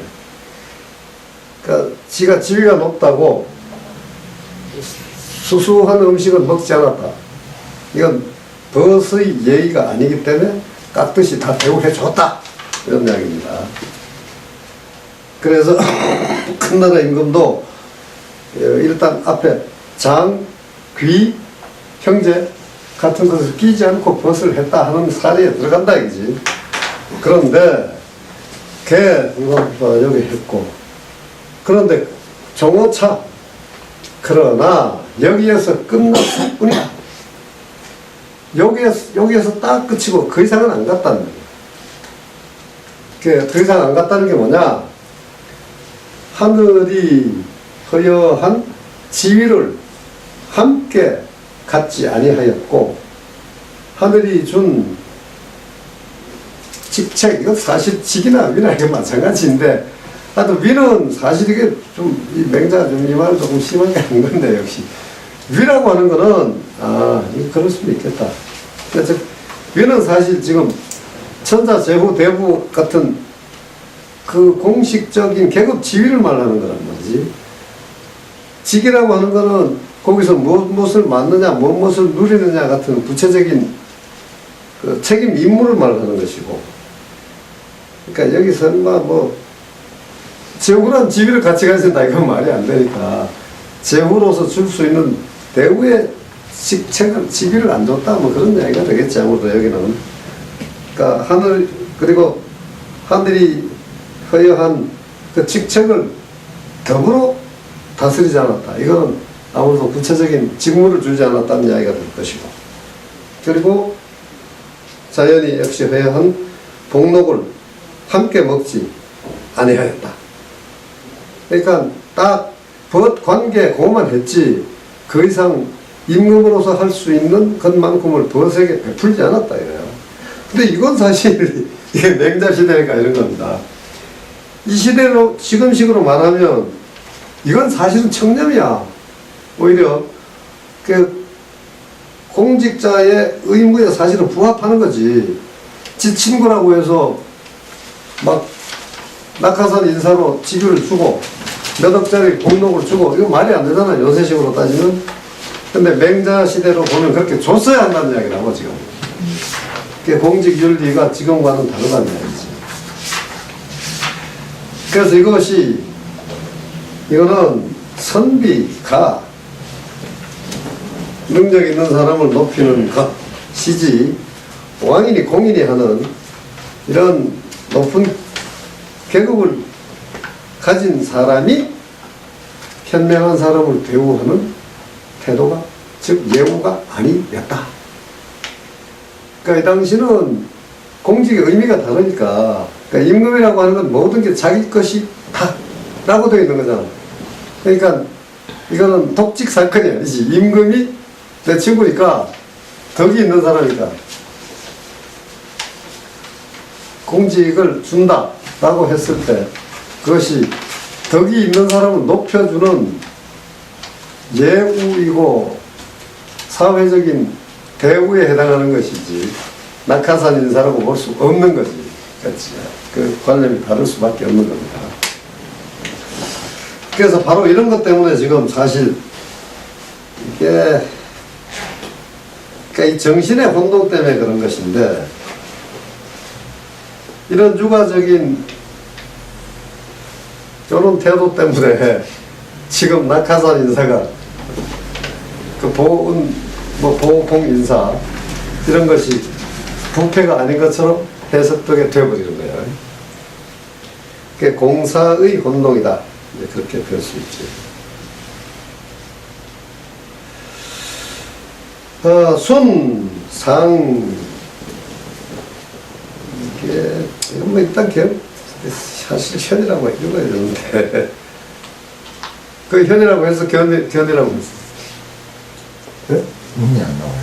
그러니까, 지가 지위가 높다고 수수한 음식은 먹지 않았다. 이건 벗의 예의가 아니기 때문에 깍듯이 다 대우해 줬다. 이런 이야기입니다. 그래서 큰 나라 임금도 일단 앞에 장, 귀, 형제 같은 것을 끼지 않고 벗을 했다 하는 사례에 들어간다 이거지. 그런데 여기 했고, 그런데 정오차, 그러나 여기에서 끝났을 뿐이다. 여기에서 딱 끝이고 그 이상은 안 갔다는 거예요. 그 이상 안 갔다는 게 뭐냐? 하늘이 허여한 지위를 함께 갖지 아니하였고, 하늘이 준 직책, 이건 사실 직이나 위나 이게 마찬가지인데, 하여튼 위는 사실 이게 좀, 이 맹자가 좀 이 말을 조금 심하게 한 건데, 역시. 위라고 하는 거는, 이거 그럴 수도 있겠다. 그러니까 위는 사실 지금 천자, 제후, 대부 같은 그 공식적인 계급 지위를 말하는 거란 말이지. 직이라고 하는 거는 거기서 무엇을 맡느냐, 무엇을 누리느냐 같은 구체적인 그 책임 임무를 말하는 것이고. 그러니까 여기서 제후란 지위를 같이 가진다 이건 말이 안 되니까 제후로서 줄 수 있는 대우의 직책을 지위를 안 줬다 뭐 그런 이야기가 되겠지 아무래도 여기는. 그러니까 그리고 하늘이 허여한 그 직책을 더불어 다스리지 않았다. 이거는 아무래도 구체적인 직무를 주지 않았다는 이야기가 될 것이고, 그리고 자연이 역시 허여한 복록을 함께 먹지 아니하였다. 그러니까 딱 벗 관계 그것만 했지 그 이상 임금으로서 할 수 있는 것만큼을 벗에게 베풀지 않았다 이거예요. 근데 이건 사실 이게 맹자 시대니까 이런 겁니다. 이 시대로 지금식으로 말하면 이건 사실은 청렴이야. 오히려 그 공직자의 의무에 사실은 부합하는 거지. 지 친구라고 해서 막 낙하산 인사로 직위를 주고 몇 억짜리 공록을 주고 이거 말이 안 되잖아 요새식으로 따지면. 근데 맹자 시대로 보면 그렇게 줬어야 한다는 이야기라고 지금. 공직 윤리가 지금과는 다르다는 이야기지. 그래서 이거는 선비가 능력 있는 사람을 높이는 것이지 왕인이 공인이 하는 이런 높은 계급을 가진 사람이 현명한 사람을 대우하는 태도가, 즉 예우가 아니었다. 그러니까 이 당시는 공직의 의미가 다르니까, 그러니까 임금이라고 하는 건 모든 게 자기 것이 다 라고 되어 있는 거잖아. 그러니까 이거는 독직 사건이 아니지. 임금이 내 친구니까 덕이 있는 사람이니까 공직을 준다 라고 했을 때 그것이 덕이 있는 사람을 높여주는 예우이고 사회적인 대우에 해당하는 것이지 낙하산 인사라고 볼 수 없는 거지. 그렇지. 그 관념이 다를 수밖에 없는 겁니다. 그래서 바로 이런 것 때문에 지금 사실 이게 그러니까 이 정신의 혼동 때문에 그런 것인데, 이런 육아적인 이런 태도 때문에 지금 낙하산 인사가 그 보호공 인사 이런 것이 부패가 아닌 것처럼 해석되게 되어버리는 거예요. 그게 공사의 혼동이다, 이제 그렇게 볼 수 있지. 순상 이게 이건 뭐 일단 사실 현이라고 읽어야 되는데 그 현이라고 해서 견이라고 했어. 네? 운이 안 나와요.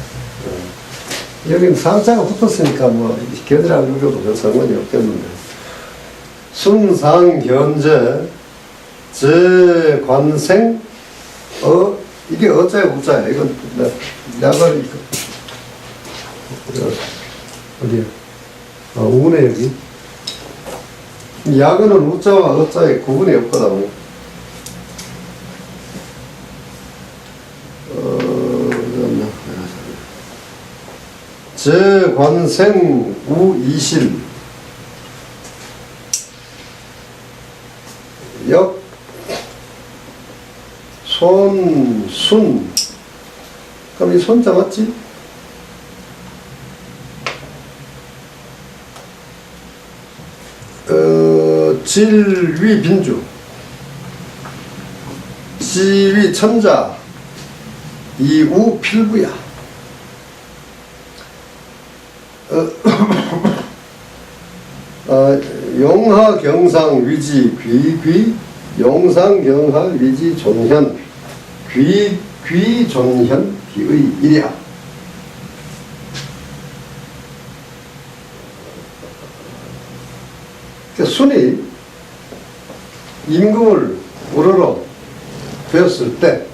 여기는 상자가 붙었으니까 뭐 견이라고 읽어도 별 상관이 없겠는데, 순상 현재 제관생 이게 어자야 우자야. 이건 약을 어디야? 우네 여기. 야근은 우자와 어자에 구분이 없거든. 제관생 우이실 역 손순. 그럼 이 손자 맞지? 질위 빈주, 지위 천자, 이우 필부야. 용하 경상 위지 귀, 용상 경하 위지 존현, 귀 존현 기의 일이야. 순이 임금을 우러러 되었을 때,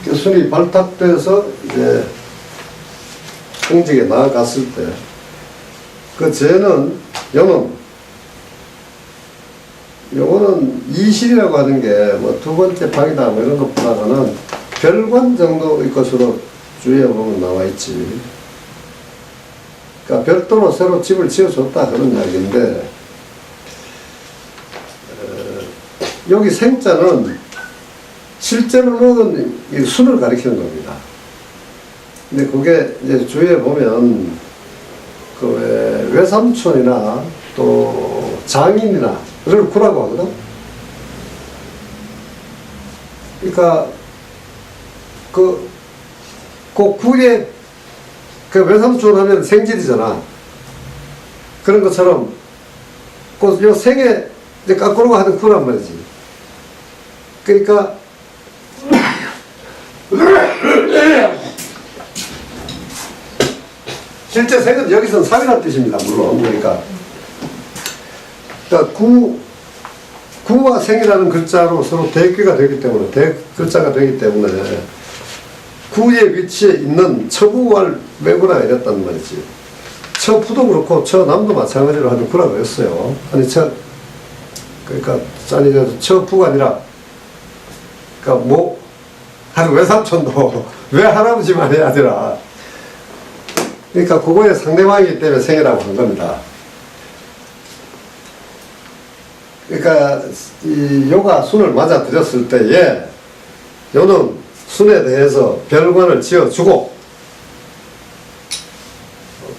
순이 발탁돼서 이제 공직에 나아갔을 때, 그 쟤는 요거는 이실이라고 하는 게 뭐 두 번째 방이다 뭐 이런 것보다는 별관 정도의 것으로 주위에 보면 나와 있지. 그러니까 별도로 새로 집을 지어줬다 그런 이야기인데, 여기 생자는 실제로는 이 순을 가리키는 겁니다. 근데 그게 이제 주위에 보면 그 외삼촌이나 또 장인이나 를 구라고 하거든. 그러니까 그 구에 그 외삼촌 하면 생질이잖아. 그런 것처럼 요 생에 이제 까꾸로고 하는 구란 말이지. 그러니까 실제 생은 여기서는 3이라는 뜻입니다. 물론 그러니까 구와 생이라는 글자로 서로 대귀가 되기 때문에, 대글자가 되기 때문에 구의 위치에 있는 처부할 외구라 이랬단 말이지. 처부도 그렇고 처남도 마찬가지로 하는 구라고 했어요. 아니 그러니까 처부가 아니라, 그러니까 뭐 한 외삼촌도 외할아버지만 해야 되라. 그러니까 그거의 상대방이기 때문에 생이라고 한 겁니다. 그러니까 이 요가 순을 맞아 들였을 때에 요는 순에 대해서 별관을 지어주고,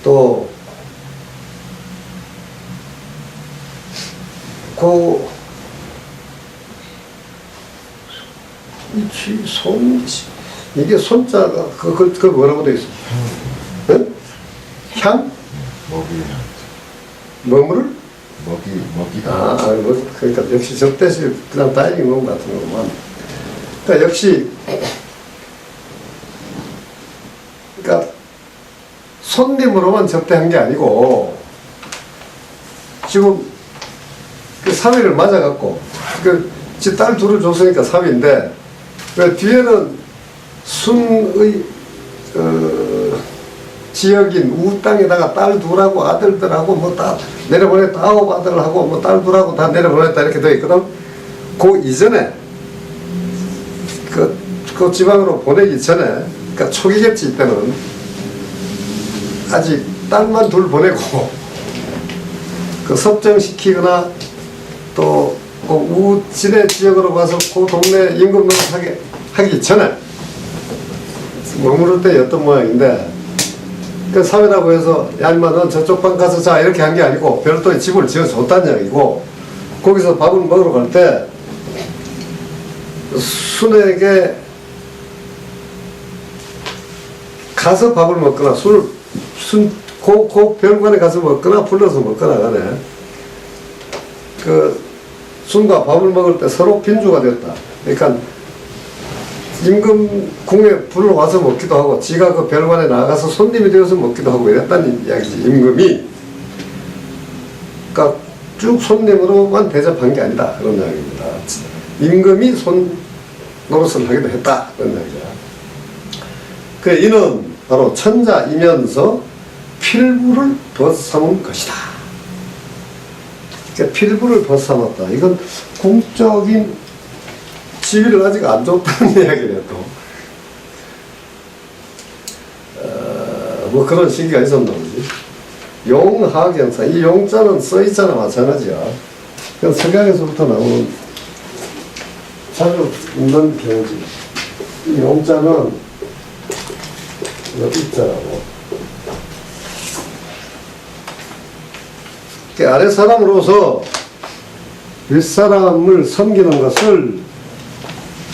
또 이게 손자가 그 뭐라고 돼 있어? 응? 향? 먹이. 뭐물을? 먹이다. 그러니까 역시 적대시 그냥 다이닝 룸 같은 거구만. 그러니까 역시 그러니까 손님으로만 접대한 게 아니고, 지금 그 사위를 맞아갖고 지 딸 둘을 줬으니까 사위인데, 그 뒤에는 순의 지역인 우 땅에다가 딸 둘하고 아들들하고 뭐 다 내려보냈다, 9 아들하고 뭐 딸 둘하고 다 내려보냈다 이렇게 돼 있거든. 그 이전에 그 지방으로 보내기 전에, 그러니까 초기겠지 이때는 아직 딸만 둘 보내고 그 섭정시키거나 또 우지대 지역으로 가서 그 동네 임금 노릇 하기 전에 머무를 때였던 모양인데, 그 사회라고 해서 야 인마 넌 저쪽 방 가서 자 이렇게 한 게 아니고 별도의 집을 지어줬다는 이야기고, 거기서 밥을 먹으러 갈 때 순에게 가서 밥을 먹거나 그 별관에 가서 먹거나 불러서 먹거나 간에 그 순과 밥을 먹을 때 서로 빈주가 됐다. 그러니까 임금 궁에 불러 와서 먹기도 하고 지가 그 별관에 나가서 손님이 되어서 먹기도 하고 이랬다는 이야기지. 임금이 그러니까 쭉 손님으로만 대접한 게 아니다 그런 이야기입니다. 임금이 손 노릇을 하기도 했다 그런 이야기야. 그 이는 바로 천자이면서 필부를 벗삼은 것이다. 그러니까 필부를 벗삼았다. 이건 공적인 지위를 아직 안 줬다는 이야기네 또. 뭐 그런 시기가 있었나 보지. 용하경사, 이 용자는 써있잖아 마찬가지야. 그건 석양에서부터 나오는 자주 있는 경지. 이 용자는 여기 있자라고. 아래 사람으로서 윗사람을 섬기는 것을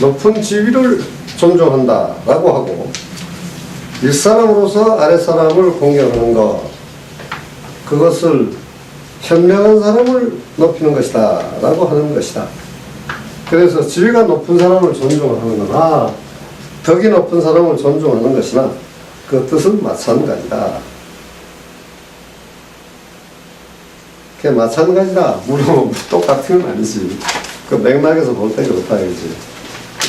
높은 지위를 존중한다 라고 하고, 윗사람으로서 아랫사람을 공경하는 것, 그것을 현명한 사람을 높이는 것이다 라고 하는 것이다. 그래서 지위가 높은 사람을 존중하는 거나 덕이 높은 사람을 존중하는 것이나 그 뜻은 마찬가지다. 그게 마찬가지다 물으면 똑같은 건 아니지. 그 맥락에서 볼 때 그렇다 이거지.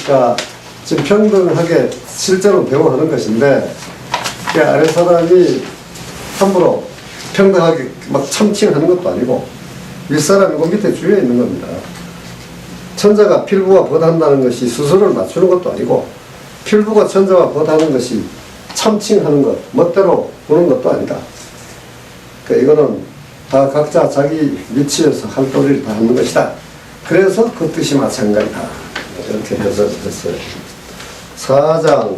그러니까 지금 평등하게 실제로 배워하는 것인데, 그 아래 사람이 함부로 평등하게 막 참칭하는 것도 아니고 윗사람이고 밑에 주위에 있는 겁니다. 천자가 필부와 벗한다는 것이 스스로를 맞추는 것도 아니고, 필부가 천자와 벗하는 것이 참칭하는 것, 멋대로 보는 것도 아니다. 그러니까 이거는 다 각자 자기 위치에서 할 도리를 다 하는 것이다. 그래서 그 뜻이 마찬가지다. 이렇게 해석을 했어요. 4장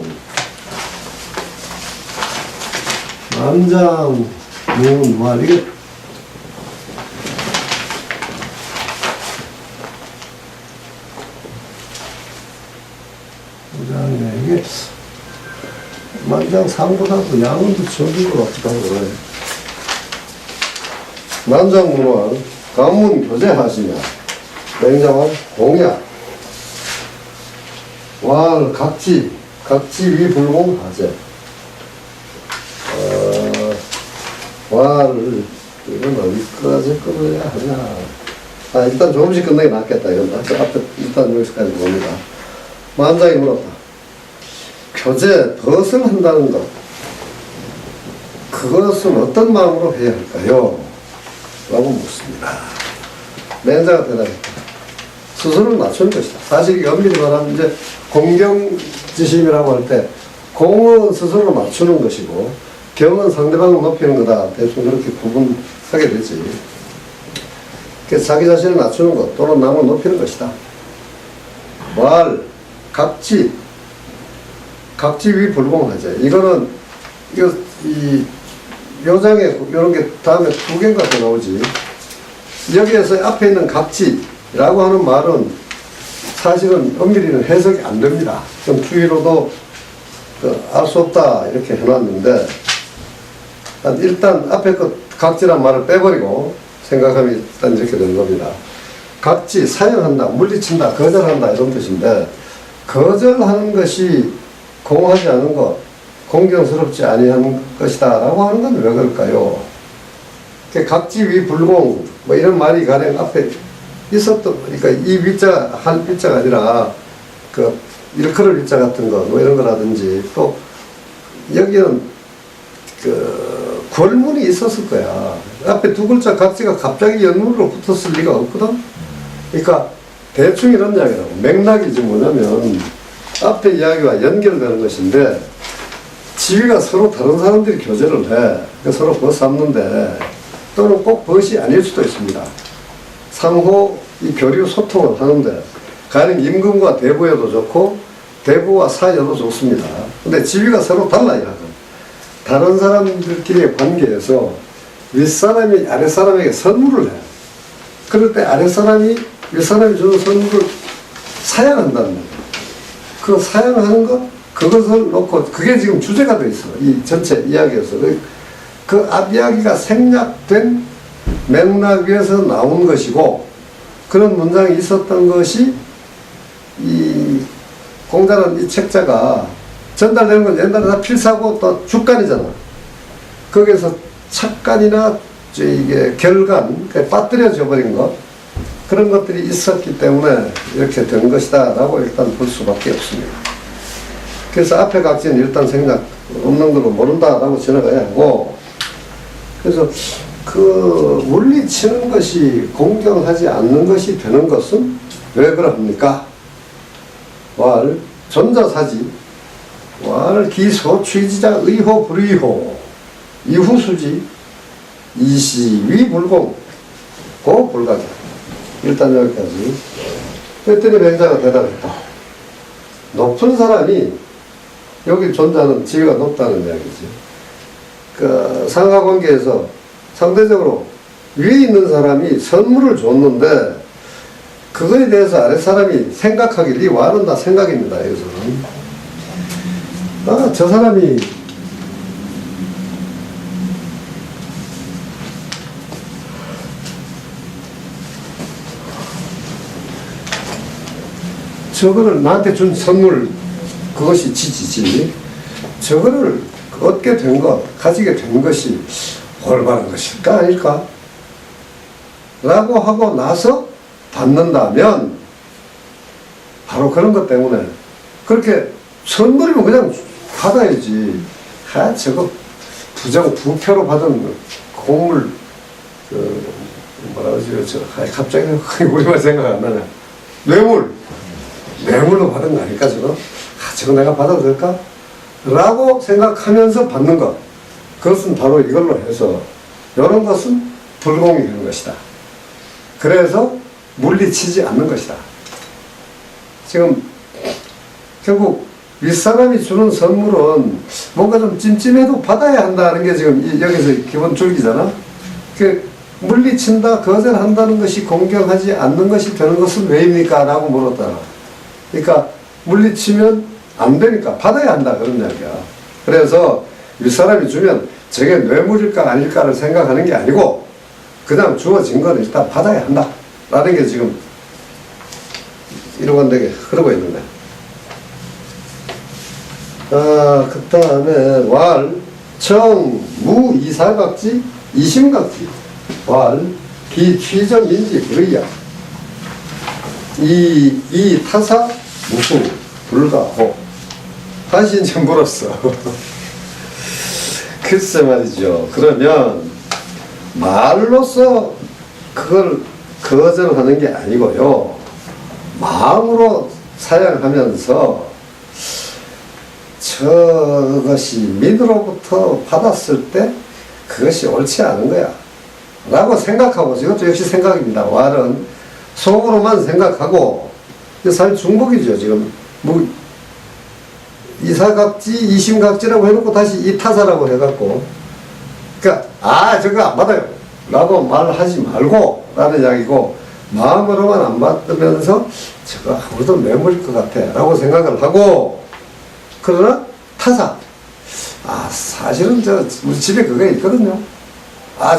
만장문활. 이게 이게 만장상보다도 양은 더 적은 것 같기도 하고. 만장문활 관문 교제하시며 맹장은 공약 완 각지 위불공하제. 완을 이건 어디까지 끊어야 하냐. 일단 조금씩 끝내기 낫겠다. 이건 앞에 일단 여기까지 봅니다. 만장이 물었다. 교제 벗을 한다는 것, 그것은 어떤 마음으로 해야 할까요? 라고 묻습니다. 맹자가 대답했다. 스스로를 낮추는 것이다. 사실 엄밀히 말하면 이제 공경지심이라고 할 때 공은 스스로를 맞추는 것이고 경은 상대방을 높이는 거다. 대충 그렇게 구분하게 되지. 그래서 자기 자신을 낮추는 것 또는 남을 높이는 것이다. 말, 각지 위 불공하제. 이거는 이 요장에 이런 게 다음에 2개인가 더 나오지. 여기에서 앞에 있는 각지라고 하는 말은 사실은 엄밀히는 해석이 안 됩니다. 좀 추위로도 알 수 없다 이렇게 해놨는데, 일단 앞에 그 각지란 말을 빼버리고 생각하면 일단 이렇게 되는 겁니다. 각지, 사용한다, 물리친다, 거절한다 이런 뜻인데, 거절하는 것이 공하지 않은 것, 공경스럽지 아니한 것이다 라고 하는 건 왜 그럴까요? 각지 위 불공 뭐 이런 말이 가령 앞에 있었던, 그러니까 이 위자 할 위자가 아니라 그 일컬을 위자 같은 거 뭐 이런 거라든지, 또 여기는 그 궐문이 있었을 거야. 앞에 2글자 각지가 갑자기 연문으로 붙었을 리가 없거든. 그러니까 대충 이런 이야기라고. 맥락이 지금 뭐냐면 앞에 이야기와 연결되는 것인데 지위가 서로 다른 사람들이 교제를 해. 서로 벗삼는데 또는 꼭 벗이 아닐 수도 있습니다. 상호 이 교류 소통을 하는데 가령 임금과 대부에도 좋고 대부와 사이에도 좋습니다. 근데 지위가 서로 달라요. 다른 사람들끼리의 관계에서 윗사람이 아랫사람에게 선물을 해요. 그럴 때 아랫사람이 윗사람이 주는 선물을 사양한다는 거예요. 그 사양하는 것, 그것을 놓고, 그게 지금 주제가 돼 있어. 이 전체 이야기에서. 그 앞 이야기가 생략된 맥락 위에서 나온 것이고, 그런 문장이 있었던 것이, 이 공자는 이 책자가 전달되는 건 옛날에 다 필사고 또 주간이잖아. 거기에서 착간이나 이게 결간, 빠뜨려져 버린 것, 그런 것들이 있었기 때문에 이렇게 된 것이다 라고 일단 볼 수밖에 없습니다. 그래서 앞에 각지는 일단 생략 없는 걸로 모른다 라고 지나가야 하고, 그래서 그 물리치는 것이 공경하지 않는 것이 되는 것은 왜 그럽니까? 왈 전자사지 왈 기소 취지자 의호 불의호 이후수지 이시위 불공 고 불가자. 일단 여기까지. 그랬더니 맹자가 대답했다. 높은 사람이, 여기 존재하는 지위가 높다는 이야기지. 그 상하관계에서 상대적으로 위에 있는 사람이 선물을 줬는데 그거에 대해서 아랫사람이 생각하길, 이 와는 다 생각입니다. 여기서는. 아, 저 사람이 저거를 나한테 준 선물, 그것이 지지지. 저거를 얻게 된 것, 가지게 된 것이 올바른 것일까 아닐까? 라고 하고 나서 받는다면 바로 그런 것 때문에 그렇게 선물이면 그냥 받아야지. 아, 저거 부표로 받은 공물, 뭐라 그러지? 갑자기 우리말 생각 안 나네. 뇌물로 받은 거 아닐까, 저거? 아, 저거 내가 받아도 될까? 라고 생각하면서 받는 것. 그것은 바로 이걸로 해서, 이런 것은 불공이 되는 것이다. 그래서 물리치지 않는 것이다. 지금, 결국, 윗사람이 주는 선물은 뭔가 좀 찜찜해도 받아야 한다는 게 지금 여기서 기본 줄기잖아? 물리친다, 거절한다는 것이 공경하지 않는 것이 되는 것은 왜입니까? 라고 물었다. 그러니까 물리치면 안 되니까 받아야 한다 그런 이야기야. 그래서 윗사람이 주면 저게 뇌물일까 아닐까를 생각하는 게 아니고 그냥 주어진 건 일단 받아야 한다 라는 게 지금 일관되게 흐르고 있는 거야. 그 다음에 왈, 청, 무, 이사각지, 이심각지, 왈, 기, 취정, 인지, 불의야. 이 타사, 무수, 불가호. 다시 이제 물었어. 글쎄 말이죠. 그러면 말로서 그걸 거절하는 게 아니고요. 마음으로 사양하면서 저것이 민으로부터 받았을 때 그것이 옳지 않은 거야 라고 생각하고, 이것도 역시 생각입니다. 왈은 속으로만 생각하고, 사실 중복이죠. 지금 뭐 이사각지 이심각지라고 해놓고 다시 이타사라고 해갖고, 그러니까 저거 안 받아요 라고 말하지 말고 라는 이야기고, 마음으로만 안 받으면서 저거 아무래도 뇌물일 것 같아 라고 생각을 하고, 그러나 타사, 사실은 우리 집에 그거 있거든요.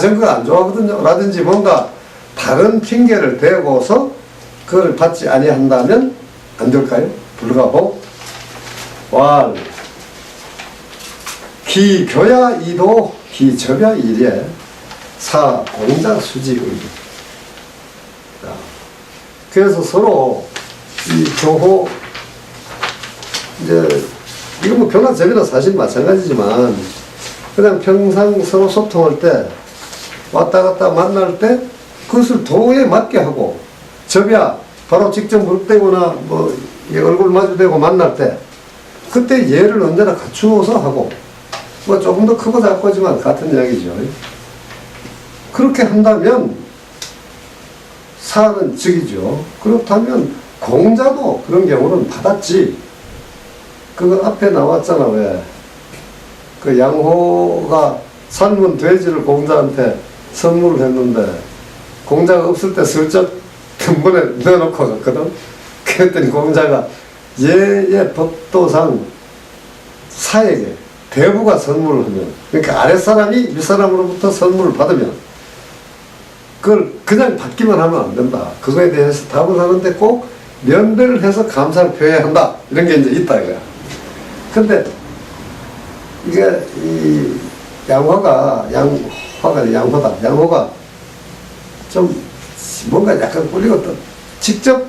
전 그거 안 좋아하거든요 라든지 뭔가 다른 핑계를 대고서 그걸 받지 아니한다면 안 될까요? 불가보. 왈, 기 교야 이도 기 접야 일에 사 공자 수지의. 그래서 서로 이 교호, 이제 이거 뭐 교나 접이나 사실 마찬가지지만 그냥 평상 서로 소통할 때 왔다 갔다 만날 때 그것을 도에 맞게 하고, 접야 바로 직접 무릎대거나 뭐 얼굴 마주대고 만날 때 그때 예를 언제나 갖추어서 하고 뭐 조금 더 크고 작고지만 같은 이야기죠. 그렇게 한다면 사는 즉이죠. 그렇다면 공자도 그런 경우는 받았지. 그거 앞에 나왔잖아. 왜? 그 양호가 삶은 돼지를 공자한테 선물을 했는데 공자가 없을 때 슬쩍 문에 넣어놓고 갔거든. 그랬더니 공자가 예의 법도상 사에게 대부가 선물을 하면, 그러니까 아랫사람이 윗사람으로부터 선물을 받으면 그걸 그냥 받기만 하면 안 된다. 그거에 대해서 답을 하는데 꼭 면대를 해서 감사를 표해야 한다. 이런 게 이제 있다 이거야. 근데 이게 이 양호가 좀 뭔가 약간 꿀리고 또 직접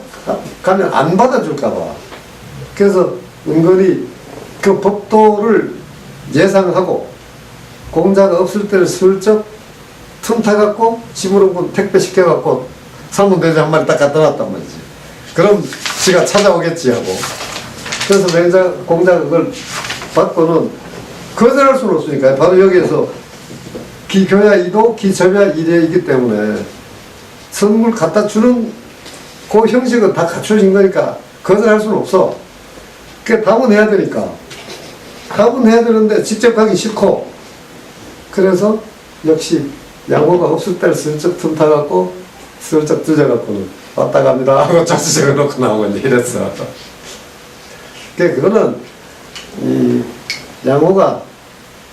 가면 안 받아줄까봐. 그래서 은근히 그 법도를 예상하고 공자가 없을 때를 슬쩍 틈타갖고 집으로 택배 시켜갖고 삼문돼지 한 마리 딱 갖다 놨단 말이지. 그럼 지가 찾아오겠지 하고. 그래서 공자가 그걸 받고는 거절할 수는 없으니까 바로 여기에서 기교야 이도 기접야 이례이기 때문에 선물 갖다 주는 그 형식은 다 갖춰진 거니까 거절할 수는 없어. 그 답은 해야 되니까. 답은 해야 되는데 직접 가기 싫고, 그래서 역시 양호가 없을 때를 슬쩍 틈타갖고 슬쩍 뜯어갖고는 왔다 갑니다 하고 자수 적어놓고 나오고 이제 이랬어. 그거는 이 양호가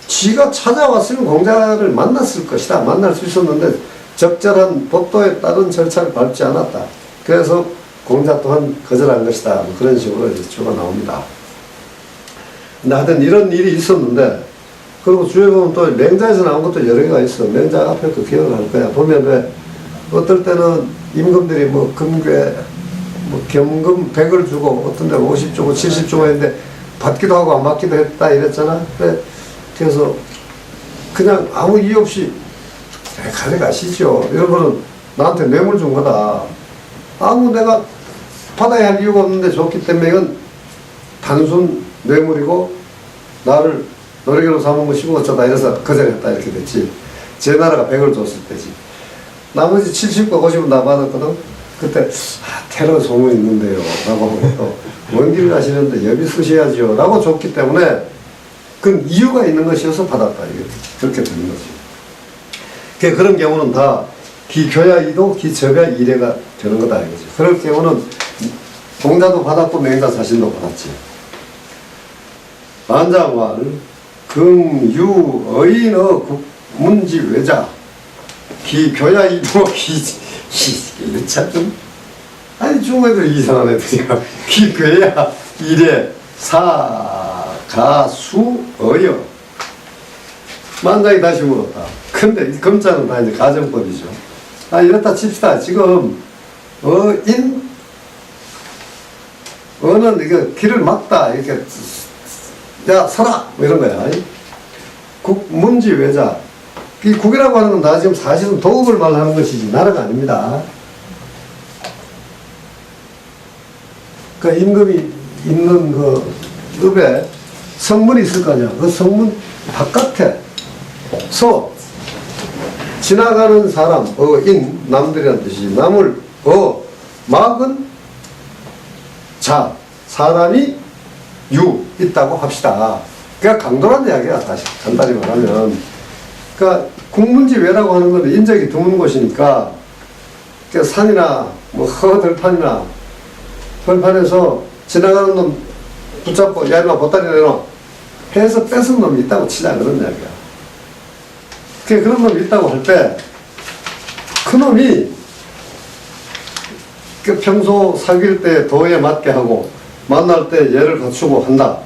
지가 찾아왔으면 공자를 만났을 것이다. 만날 수 있었는데 적절한 법도에 따른 절차를 밟지 않았다. 그래서 공자 또한 거절한 것이다. 뭐 그런 식으로 이제 주가 나옵니다. 근데 하여튼 이런 일이 있었는데, 그리고 주에 보면 또 맹자에서 나온 것도 여러 개가 있어. 맹자 앞에 그 기억을 할 거야. 보면 왜 어떨 때는 임금들이 뭐 금괴, 뭐 겸금 100을 주고 어떤 데는 50 주고 70 주고 했는데 받기도 하고 안 받기도 했다 이랬잖아. 그래서 그냥 아무 이유 없이 가져가시죠. 여러분은 나한테 뇌물 준 거다. 아무 내가 받아야 할 이유가 없는데 줬기 때문에 이건 단순 뇌물이고 나를 노리개로 삼은 것이고 어쩌다 이래서 거절했다 이렇게 됐지. 제 나라가 100을 줬을 때지. 나머지 70과 50은 다 받았거든. 그때 테러 소문이 있는데요 라고 하고 또 먼 길 가시는데 여비 쓰셔야지요 라고 줬기 때문에 그건 이유가 있는 것이어서 받았다. 이게 그렇게 되는 거지. 그런 경우는 다 기교야 이도 기접야 이례가 되는 거다 이거지. 그럴 경우는 공자도 받았고 맹자 자신도 받았지. 만장왈 금유어인어 국문지 외자 기교야 이도 이거 참 아니 중국애들 이상한 애들이야. 기괴야 이래 사가수어여. 만장이 다시 물었다. 근데 이 검자는 다 이제 가정법이죠. 아 이렇다 칩시다. 지금 어인 어는 이거 길을 막다 이렇게 야 서라 뭐 이런 거야. 국문지 외자. 이 국이라고 하는 건 다 지금 사실은 도읍을 말하는 것이지 나라가 아닙니다. 그 임금이 있는 그 읍에 성문이 있을 거 아니야. 그 성문 바깥에 서 지나가는 사람, 인, 남들이라는 뜻이지. 남을 막은 자, 사람이 있다고 합시다. 그러니까 강도란 이야기야, 다시 간단히 말하면. 그러니까 국문지 외라고 하는 건 인적이 드문 곳이니까, 그러니까 산이나 뭐 허들판이나 벌판에서 지나가는 놈 붙잡고 야 이놈아 보따리 내놔 해서 뺏은 놈이 있다고 치자 그런 이야기야. 그런 놈이 있다고 할 때 그 놈이 그 평소 사귈 때 도에 맞게 하고 만날 때 예를 갖추고 한다.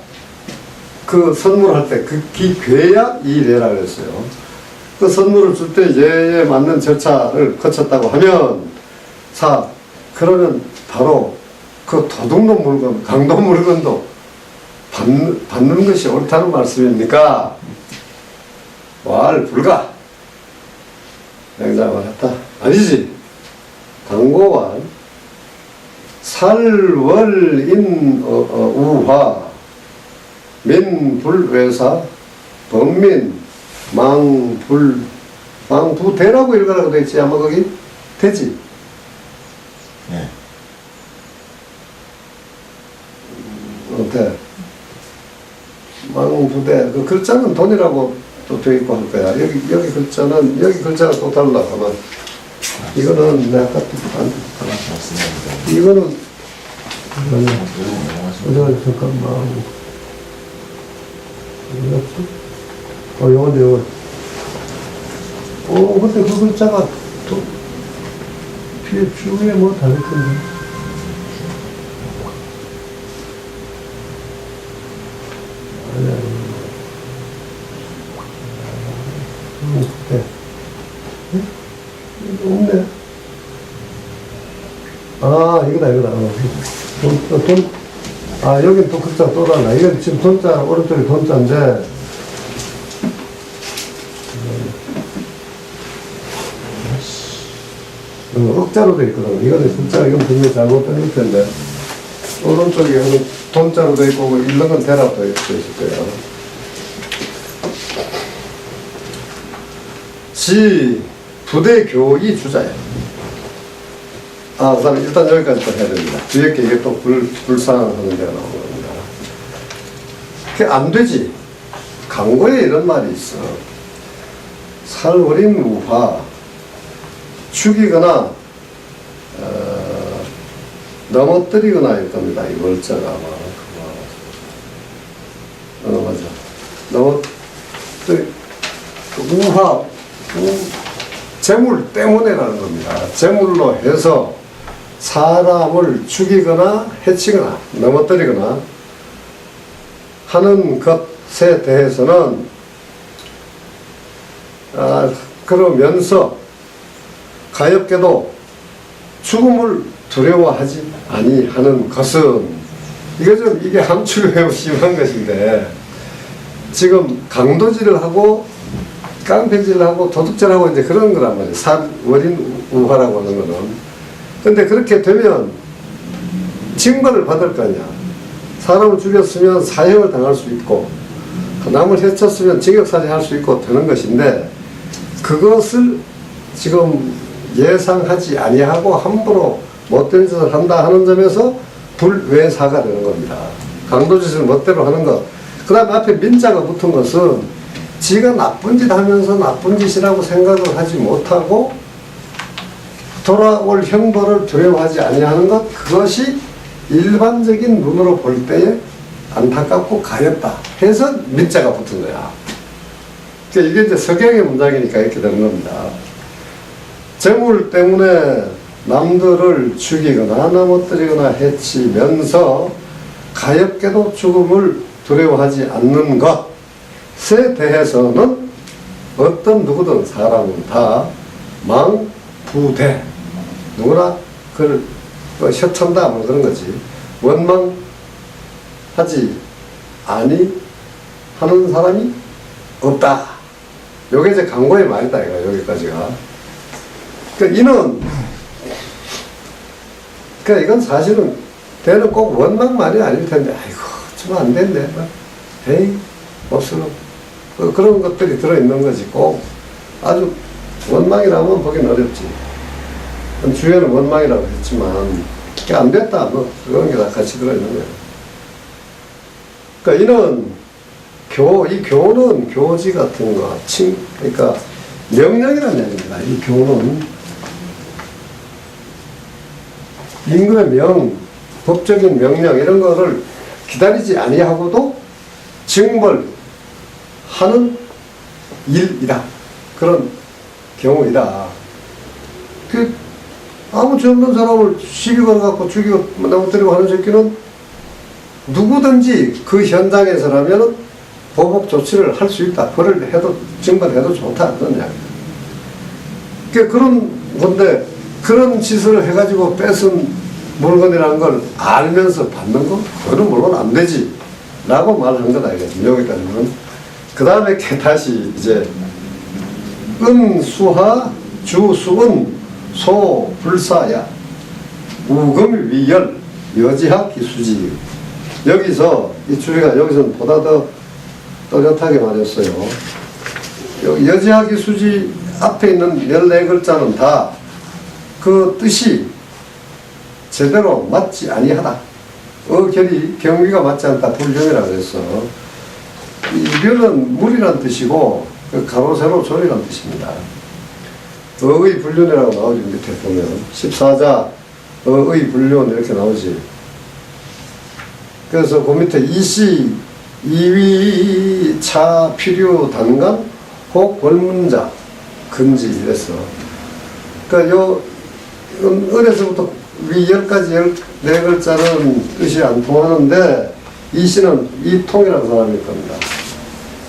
그 선물할 때 그 기괴야 이례라 그랬어요. 그 선물을 줄 때 예에 맞는 절차를 거쳤다고 하면 그러면 바로 그 도둑놈 물건, 강도 물건도 받는 것이 옳다는 말씀입니까? 왈 불가. 맹자가 말했다. 아니지. 강고왈 살월인 우화 민불외사 범민 망부대라고 읽으라고 되어 있지 아마 거기 되지. 네. 대. 망부대 그 글자는 돈이라고 또 되어 있고 할 거야. 여기 글자는 여기 글자가 또 달라. 아마 이거는 내가 맞습니다. 이거는 넘어가시면 잠깐만. 요건데 근데 그 글자가 또 뒤에 주에 뭐 다를 건데. 네. 없네. 이거다. 여기 또 글자가 또 달라. 이건 지금 돈자, 오른쪽에 돈자인데, 억자로 돼 있거든. 이거는 글자가, 이건 분명히 잘못된 글자인데, 오른쪽에 돈자로 돼 있고, 읽는 건 대라고 돼 있을 거예요. 부대 교의 주자야. 그 다음에 일단 여기까지 또 해야 됩니다. 뒤에 게 이게 또 불상하는 데가 나오는 겁니다. 그게 안 되지. 강고에 이런 말이 있어. 살월인 우화, 죽이거나, 넘어뜨리거나 일 겁니다. 이 월자가 아마. 맞아. 우화, 재물 때문에라는 겁니다. 재물로 해서 사람을 죽이거나 해치거나 넘어뜨리거나 하는 것에 대해서는 그러면서 가엾게도 죽음을 두려워하지 아니하는 것은 이게 함축이 매우 심한 것인데 지금 강도질을 하고 깡패질을 하고 도둑질을 하고 이제 그런 거란 말이에요. 살월인 우화라고 하는 거는. 근데 그렇게 되면 징벌을 받을 거 아니야. 사람을 죽였으면 사형을 당할 수 있고 남을 해쳤으면 징역살이 할 수 있고 되는 것인데 그것을 지금 예상하지 아니하고 함부로 못된 짓을 한다 하는 점에서 불외사가 되는 겁니다. 강도짓을 멋대로 하는 것. 그 다음에 앞에 민자가 붙은 것은 지가 나쁜 짓 하면서 나쁜 짓이라고 생각을 하지 못하고 돌아올 형벌을 두려워하지 아니하는 것, 그것이 일반적인 눈으로 볼 때에 안타깝고 가엾다 해서 민자가 붙은 거야. 그러니까 이게 이제 석양의 문장이니까 이렇게 되는 겁니다. 재물 때문에 남들을 죽이거나 넘어뜨리거나 해치면서 가엾게도 죽음을 두려워하지 않는 것에 대해서는 어떤 누구든 사람은 다 망부대, 누구나 그걸 셔찬다 뭐 그런 거지. 원망하지 아니 하는 사람이 없다. 요게 이제 강고의 말이다 이거 여기까지가. 그러니까 이건 사실은 대는 꼭 원망 말이 아닐 텐데 아이고 좀 안 된대. 에이 없어. 그런 것들이 들어있는 거지. 꼭 아주 원망이라면 보긴 어렵지. 주에는 원망이라고 했지만 그게 안 됐다 뭐 그런 게 다 같이 들어있는 거예요. 그러니까 이 교는 교지 같은 거 그러니까 명령이라는 얘기입니다. 이 교는 임금의 명, 법적인 명령 이런 거를 기다리지 아니하고도 징벌하는 일이다. 그런 경우이다. 아무 죄 없는 사람을 시비 걸어갖고 죽이고 넘어뜨리고 하는 새끼는 누구든지 그 현장에서라면 보복 조치를 할 수 있다. 벌을 해도 징벌해도 좋다. 그런 이야기다. 그런 건데 그런 짓을 해가지고 뺏은 물건이라는 걸 알면서 받는 거? 그건 물론 안 되지. 라고 말을 한 거다. 여기까지는. 그 다음에 다시 이제 은수하 주수은 소불사야 우금위열 여지학기 수지. 여기서 이 줄이가 여기서는 보다 더 또렷하게 말했어요. 여지학기 수지 앞에 있는 14글자는 다 그 뜻이 제대로 맞지 아니하다. 어결이 경위가 맞지 않다. 불경이라고 그랬어. 이 멸은 물이란 뜻이고 그 가로 세로 조리란 뜻입니다. 어의 불륜이라고 나오지. 밑에 보면 14자 어의 불륜 이렇게 나오지. 그래서 그 밑에 이시 이위 차 필요 단간 혹 벌문자 금지 이랬어. 그러니까 요 을에서부터 위열까지 14글자는 뜻이 안 통하는데 이시는 이통이라는 사람일 겁니다.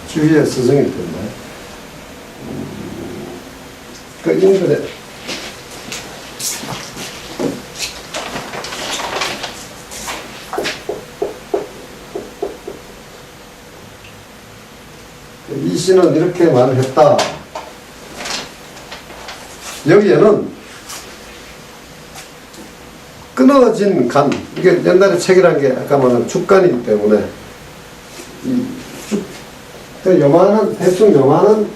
주위의 스승일 텐데. 그 인근에 이시는 이렇게 말을 했다. 여기에는 끊어진 간, 이게 옛날에 책이란 게 아까 말한 죽간이기 때문에 이 죽, 요만한, 대충 요만한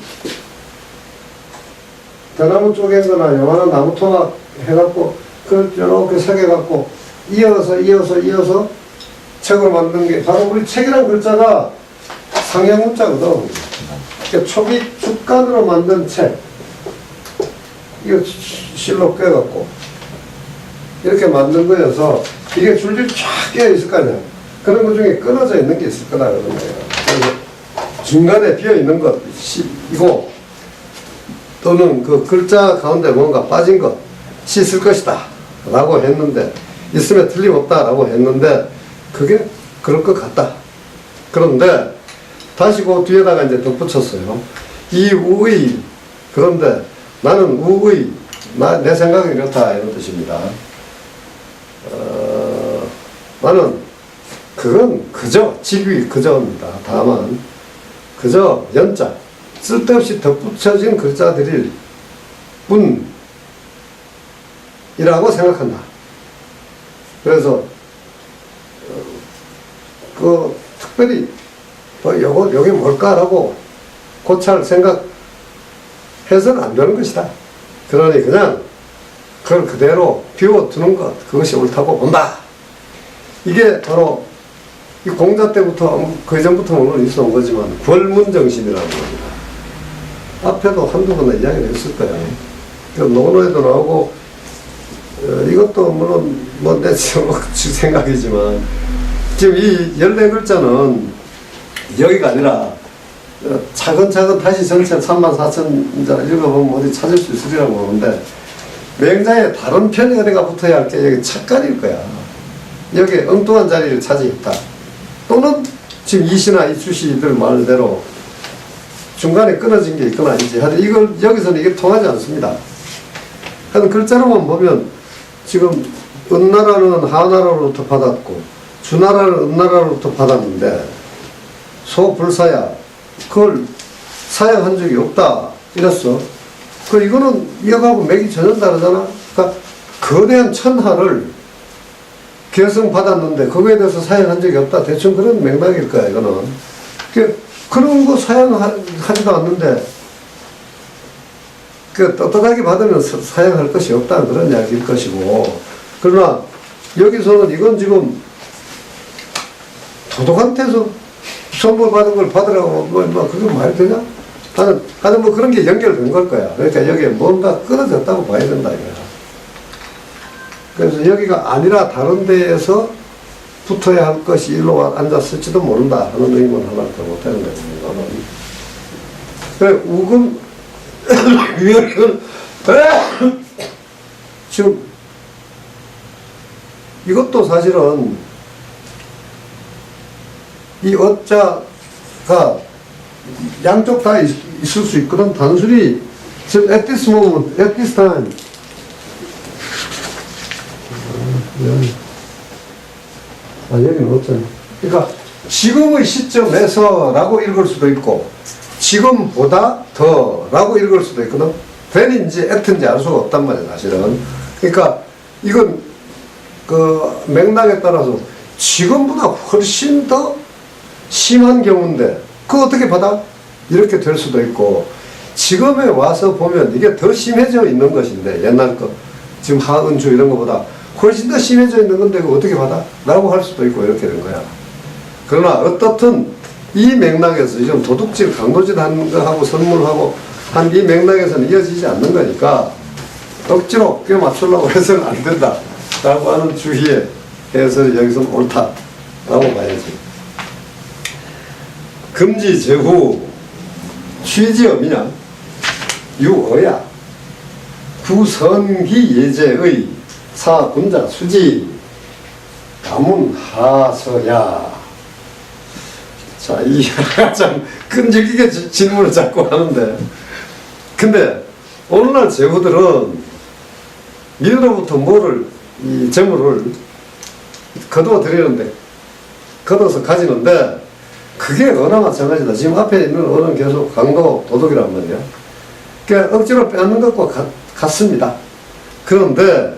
대나무 쪼개거나 요만한 나무 토막 해갖고 그걸 이렇게 새겨갖고 이어서 책으로 만든 게 바로 우리 책이란 글자가 상형 문자거든. 그러니까 초기 죽간으로 만든 책, 이거 실로 꿰갖고 이렇게 만든 거여서 이게 줄줄 쫙 끼어 있을 거 아니야. 그런 것 중에 끊어져 있는 게 있을 거다 그런 거예요. 그래서 중간에 비어 있는 것이고 또는 그 글자 가운데 뭔가 빠진 것 있을 것이다 라고 했는데, 있으면 틀림없다 라고 했는데 그게 그럴 것 같다. 그런데 다시 그 뒤에다가 이제 덧붙였어요. 이 우의, 그런데 나는 우의, 내 생각이 이렇다 이런 뜻입니다. 나는 그건 그저 직위 그저입니다. 다만 그저 연자 쓸데없이 덧붙여진 글자들일 뿐이라고 생각한다. 그래서 그 특별히 요게 뭘까라고 고찰 생각해서는 안 되는 것이다. 그러니 그냥 그걸 그대로 비워두는 것, 그것이 옳다고 본다. 이게 바로 이 공자 때부터, 그 전부터 물론 있어 온 거지만 궐문정신이라고 합니다. 앞에도 한두 번 이야기를 했을 거예요. 논어에도 나오고, 이것도 물론 내 생각이지만, 지금 이 14글자는 여기가 아니라 차근차근 다시 전체 34,000자 읽어보면 어디 찾을 수 있으리라고 보는데, 맹자의 다른 편이 어디가 붙어야 할 게 여기 착간일 거야. 여기에 엉뚱한 자리를 차지했다. 또는 지금 이시나 이추시들 말대로 중간에 끊어진 게 있거나 아니지. 하여튼 이걸 여기서는 이게 통하지 않습니다. 하여튼 글자로만 보면 지금 은나라는 하나라로부터 받았고 주나라는 은나라로부터 받았는데 소불사야 그걸 사양한 적이 없다 이랬어. 그 이거는 이거하고 맥이 전혀 다르잖아. 그러니까 거대한 천하를 계승받았는데 거기에 대해서 사양한 적이 없다. 대충 그런 맥락일 거야 이거는. 그런 거 사양하지도 않는데 떳떳하게 받으면 사양할 것이 없다는 그런 이야기일 것이고, 그러나 여기서는 이건 지금 도덕한테서 선물 받은 걸 받으라고 그게 말이 되냐? 하여튼 뭐 그런 게 연결된 걸 거야. 그러니까 여기에 뭔가 끊어졌다고 봐야 된다 이거야. 그래서 여기가 아니라 다른 데에서 붙어야 할 것이 일로 앉았을지도 모른다 하는 의문 하나 더 못하는 거예요. 그래, 우금, 위험은, 지금, 이것도 사실은 이 어자가 양쪽 다 있을 수 있거든. 단순히, 지금 at this moment, at this time, 여기는 없잖아. 그러니까 지금의 시점에서라고 읽을 수도 있고 지금보다 더라고 읽을 수도 있거든. then인지 at인지 알 수가 없단 말이야 사실은. 그러니까 이건 그 맥락에 따라서 지금보다 훨씬 더 심한 경우인데 그거 어떻게 받아? 이렇게 될 수도 있고 지금에 와서 보면 이게 더 심해져 있는 것인데 옛날 거 지금 하은주 이런 것보다 훨씬 더 심해져 있는 건데 그거 어떻게 받아? 라고 할 수도 있고 이렇게 된 거야. 그러나 어떻든 이 맥락에서 지금 도둑질 강도질 하는 거하고 선물하고 한 이 맥락에서는 이어지지 않는 거니까 억지로 껴 맞추려고 해서는 안 된다 라고 하는 주의의 해설이 여기서는 옳다 라고 봐야지. 금지 제후 취지엄이냐 유어야 구성기 예제의 사군자 수지 가문하서야. 자, 이 참 끈질기게 질문을 자꾸 하는데 근데 오늘날 제후들은 밀로부터 뭐를 이 재물을 거두어 드리는데 걷어서 가지는데 그게 언어나 마찬가지다. 지금 앞에 있는 언어는 계속 강도 도둑이란 말이야. 그러니까 억지로 빼앗는 것과 같습니다. 그런데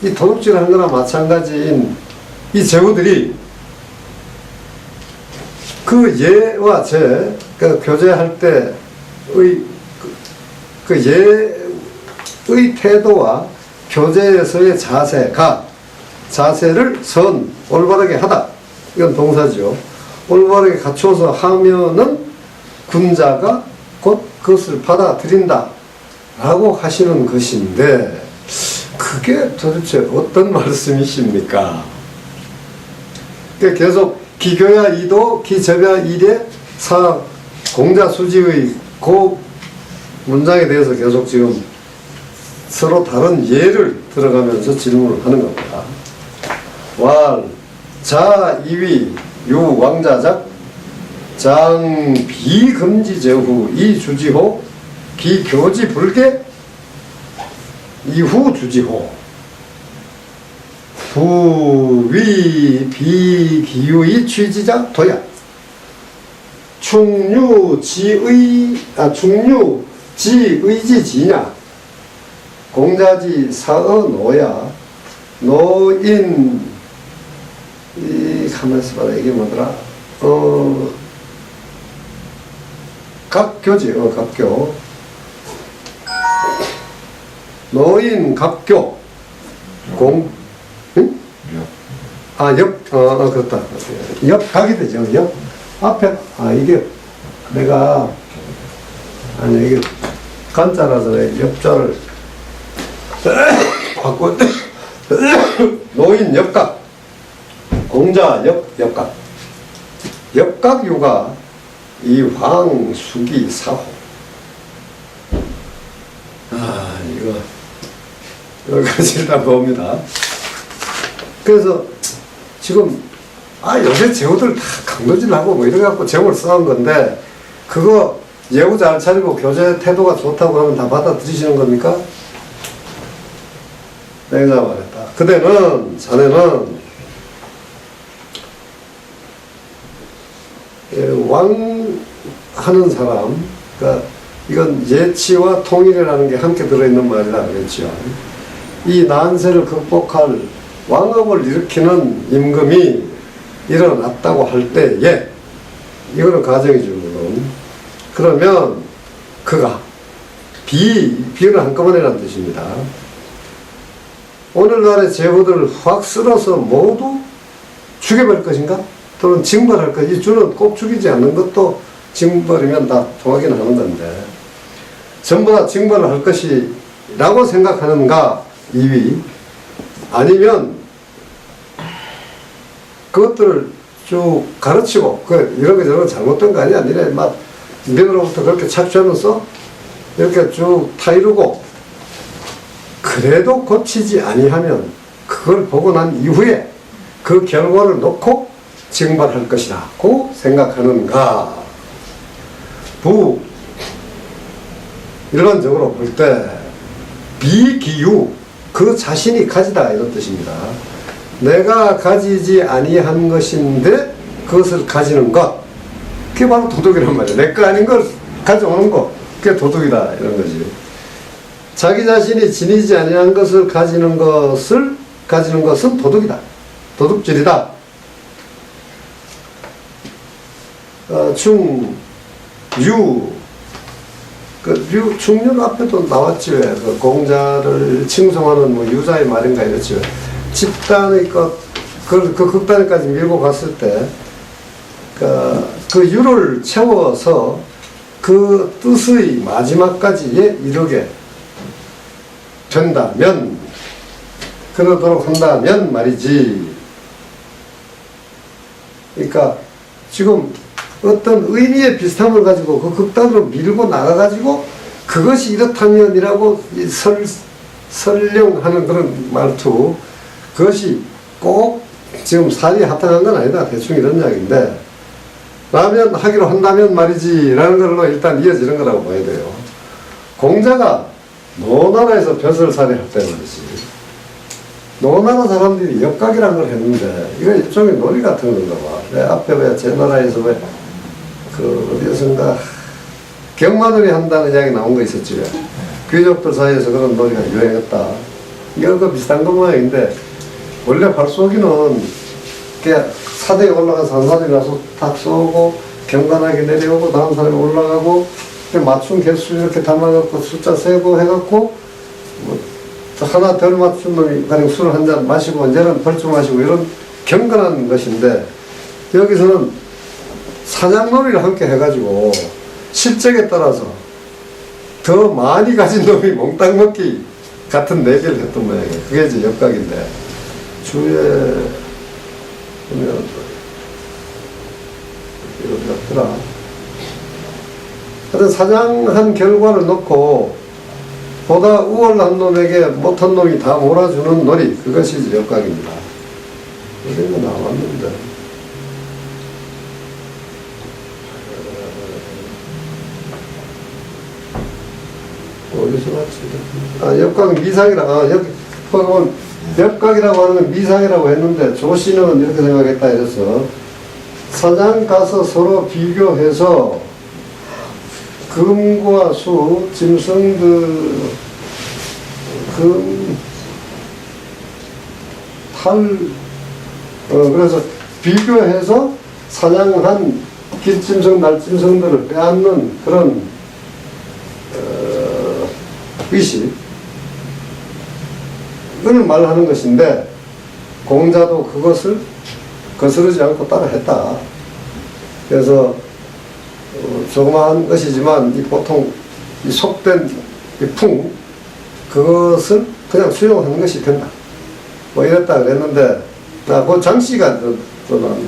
이 도둑질 한 거나 마찬가지인 이 제후들이 그 예와 제, 그 교제할 때의 그 예의 태도와 교제에서의 자세를 올바르게 하다. 이건 동사죠. 올바르게 갖추어서 하면은 군자가 곧 그것을 받아들인다. 라고 하시는 것인데, 그게 도대체 어떤 말씀이십니까? 계속 기교야 이도, 기접야 일에 사, 공자 수지의 그 문장에 대해서 계속 지금 서로 다른 예를 들어가면서 질문을 하는 겁니다. 왈, 자, 이위, 유, 왕자작, 장, 비금지제후, 이 주지호, 기교지 불계, 이후 주지호, 부위, 비기유의 취지자, 도야, 충유지의지지냐, 공자지 사어 노야, 노인, 가만있어 봐라. 이게 뭐더라? 갑교지, 갑교. 노인, 갑교. 응? 그렇다. 옆각이 되죠. 옆. 앞에, 이게, 내가, 이게, 간자라서 옆자를 바꿔. 노인, 옆각. 공자, 옆각. 옆각유가 이황, 수기, 사호. 이거, 여기까지 다 봅니다. 그래서 지금, 요새 제후들 다 강도질하고 뭐 이래갖고 제목을 써온 건데, 그거 예우 잘 차리고 교제 태도가 좋다고 하면 다 받아들이시는 겁니까? 내가 말했다. 그대는, 자네는, 왕 하는 사람, 그러니까 이건 예치와 통일이라는 게 함께 들어있는 말이라 그랬죠. 이 난세를 극복할 왕업을 일으키는 임금이 일어났다고 할 때에, 이거는 가정이죠, 물론. 그러면 그가 비는 한꺼번에라는 뜻입니다. 오늘날의 제후들을 확 쓸어서 모두 죽여버릴 것인가? 또는 징벌할 것. 이 주는 꼭 죽이지 않는 것도 징벌이면 다 통하기는 하는 건데, 전부 다 징벌을 할 것이라고 생각하는가? 2위. 아니면 그것들을 쭉 가르치고, 이런 거 저런 거 잘못된 거 아니야? 니네 막 민으로부터 그렇게 착취하면서 이렇게 쭉 타이르고, 그래도 고치지 아니하면 그걸 보고 난 이후에 그 결과를 놓고 징벌할 것이라고 생각하는가? 일반적으로 볼 때 비기유, 그 자신이 가지다 이런 뜻입니다. 내가 가지지 아니한 것인데 그것을 가지는 것, 그게 바로 도둑이란 말이야. 내 거 아닌 걸 가져오는 거, 그게 도둑이다 이런 거지. 자기 자신이 지니지 아니한 것을 가지는 것은 도둑이다. 도둑질이다. 충유 앞에도 나왔지 왜? 그 공자를 칭송하는 뭐 유자의 말인가 이랬지 왜? 집단의 그 극단에까지 밀고 갔을 때, 그 유를 채워서 그 뜻의 마지막까지 이르게 된다면, 그러도록 한다면 말이지. 그러니까 지금 어떤 의미의 비슷함을 가지고 그 극단으로 밀고 나가가지고 그것이 이렇다면이라고 설령하는 그런 말투, 그것이 꼭 지금 사리에 합당한 건 아니다. 대충 이런 이야기인데, 라면 하기로 한다면 말이지 라는 걸로 일단 이어지는 거라고 봐야 돼요. 공자가 노나라에서 벼슬살이 할 때 말이지, 노나라 사람들이 역각이라는 걸 했는데 이거 일종의 놀이 같은 건가 봐. 내 앞에 왜 제 나라에서 왜 그 어디선가 경마놀이 한다는 이야기 나온 거 있었지 왜? 귀족들 사이에서 그런 놀이가 유행했다. 이거 그 비슷한 것 모양인데, 원래 발쏘기는 그냥 사대에 올라가서 한 사람이 가서 탁 쏘고 경관하게 내려오고 다음 사람이 올라가고 맞춘 개수 이렇게 담아갖고 숫자 세고 해갖고 뭐 하나 덜 맞춘 놈이 가령 술 한 잔 마시고 이제는 벌주 마시고 이런 경건한 것인데, 여기서는 사냥놀이를 함께 해가지고 실적에 따라서 더 많이 가진 놈이 몽땅 먹기 같은 내기를 했던 모양이에요. 그게 이제 역각인데, 주에 보면 이거 없더라. 하여튼 사냥한 결과를 놓고 보다 우월한 놈에게 못한 놈이 다 몰아주는 놀이, 그것이 이제 역각입니다. 이런 거 나왔는데 어디서 왔지? 역각 미상이라, 여기 보면 역각이라고 하는 건 미상이라고 했는데 조씨는 이렇게 생각했다 이래서, 사냥 가서 서로 비교해서 금과 수, 짐승들, 금, 탈, 그래서 비교해서 사냥한 길짐승, 날짐승들을 빼앗는 그런 의식, 이걸 말하는 것인데, 공자도 그것을 거스르지 않고 따라 했다. 그래서 조그마한 것이지만 이 보통 이 속된 이 풍, 그것을 그냥 수용하는 것이 된다. 뭐 이랬다 그랬는데, 그 장씨가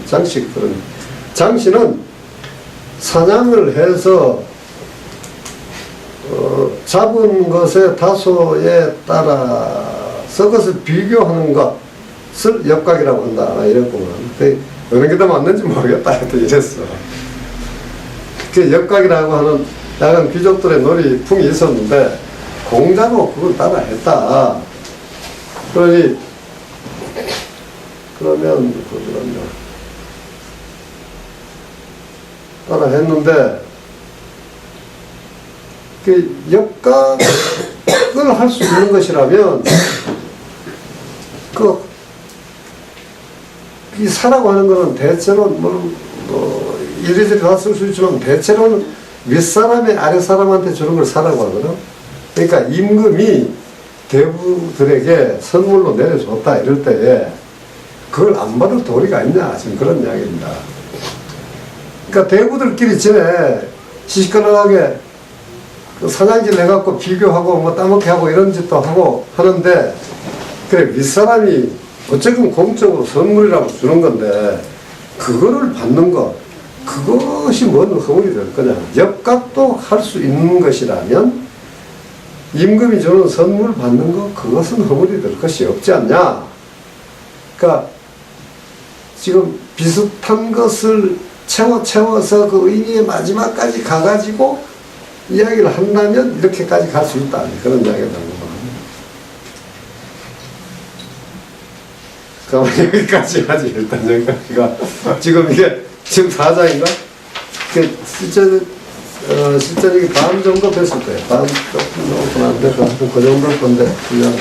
장씨, 그런 장씨는 사냥을 해서 잡은 것의 다소에 따라서 그것을 비교하는 것을 역각이라고 한다 이랬구만. 어느 게 더 맞는지 모르겠다 하여튼 이랬어. 그 역각이라고 하는 약간 귀족들의 놀이 풍이 있었는데 공자도 그걸 따라 했다. 그러면 따라 했는데, 그 역각을 할 수 있는 것이라면 이 사라고 하는 것은 대체로 이리저리 다 쓸 수 있지만 대체로는 윗사람이 아랫사람한테 주는 걸 사라고 하거든. 그러니까 임금이 대부들에게 선물로 내려줬다 이럴 때에 그걸 안 받을 도리가 있냐, 지금 그런 이야기입니다. 그러니까 대부들끼리 지내 시시껄렁하게 사냥질 해갖고 비교하고 뭐 따먹게 하고 이런 짓도 하고 하는데, 그래 윗사람이 어쨌든 공적으로 선물이라고 주는 건데 그거를 받는 것, 그것이 뭔 허물이 될 거냐. 역각도 할 수 있는 것이라면 임금이 주는 선물 받는 것, 그것은 허물이 될 것이 없지 않냐. 그러니까 지금 비슷한 것을 채워서 그 의미의 마지막까지 가가지고 이야기를 한다면 이렇게까지 갈 수 있다, 그런 이야기를 하는 겁니다. 그럼 여기까지 하지. 일단 여기까지가 지금 이게 지금 4장인가? 실제로 이게 반 정도 됐을 거예요. 반 조금 넘고 안 돼서 그 정도 건데 그냥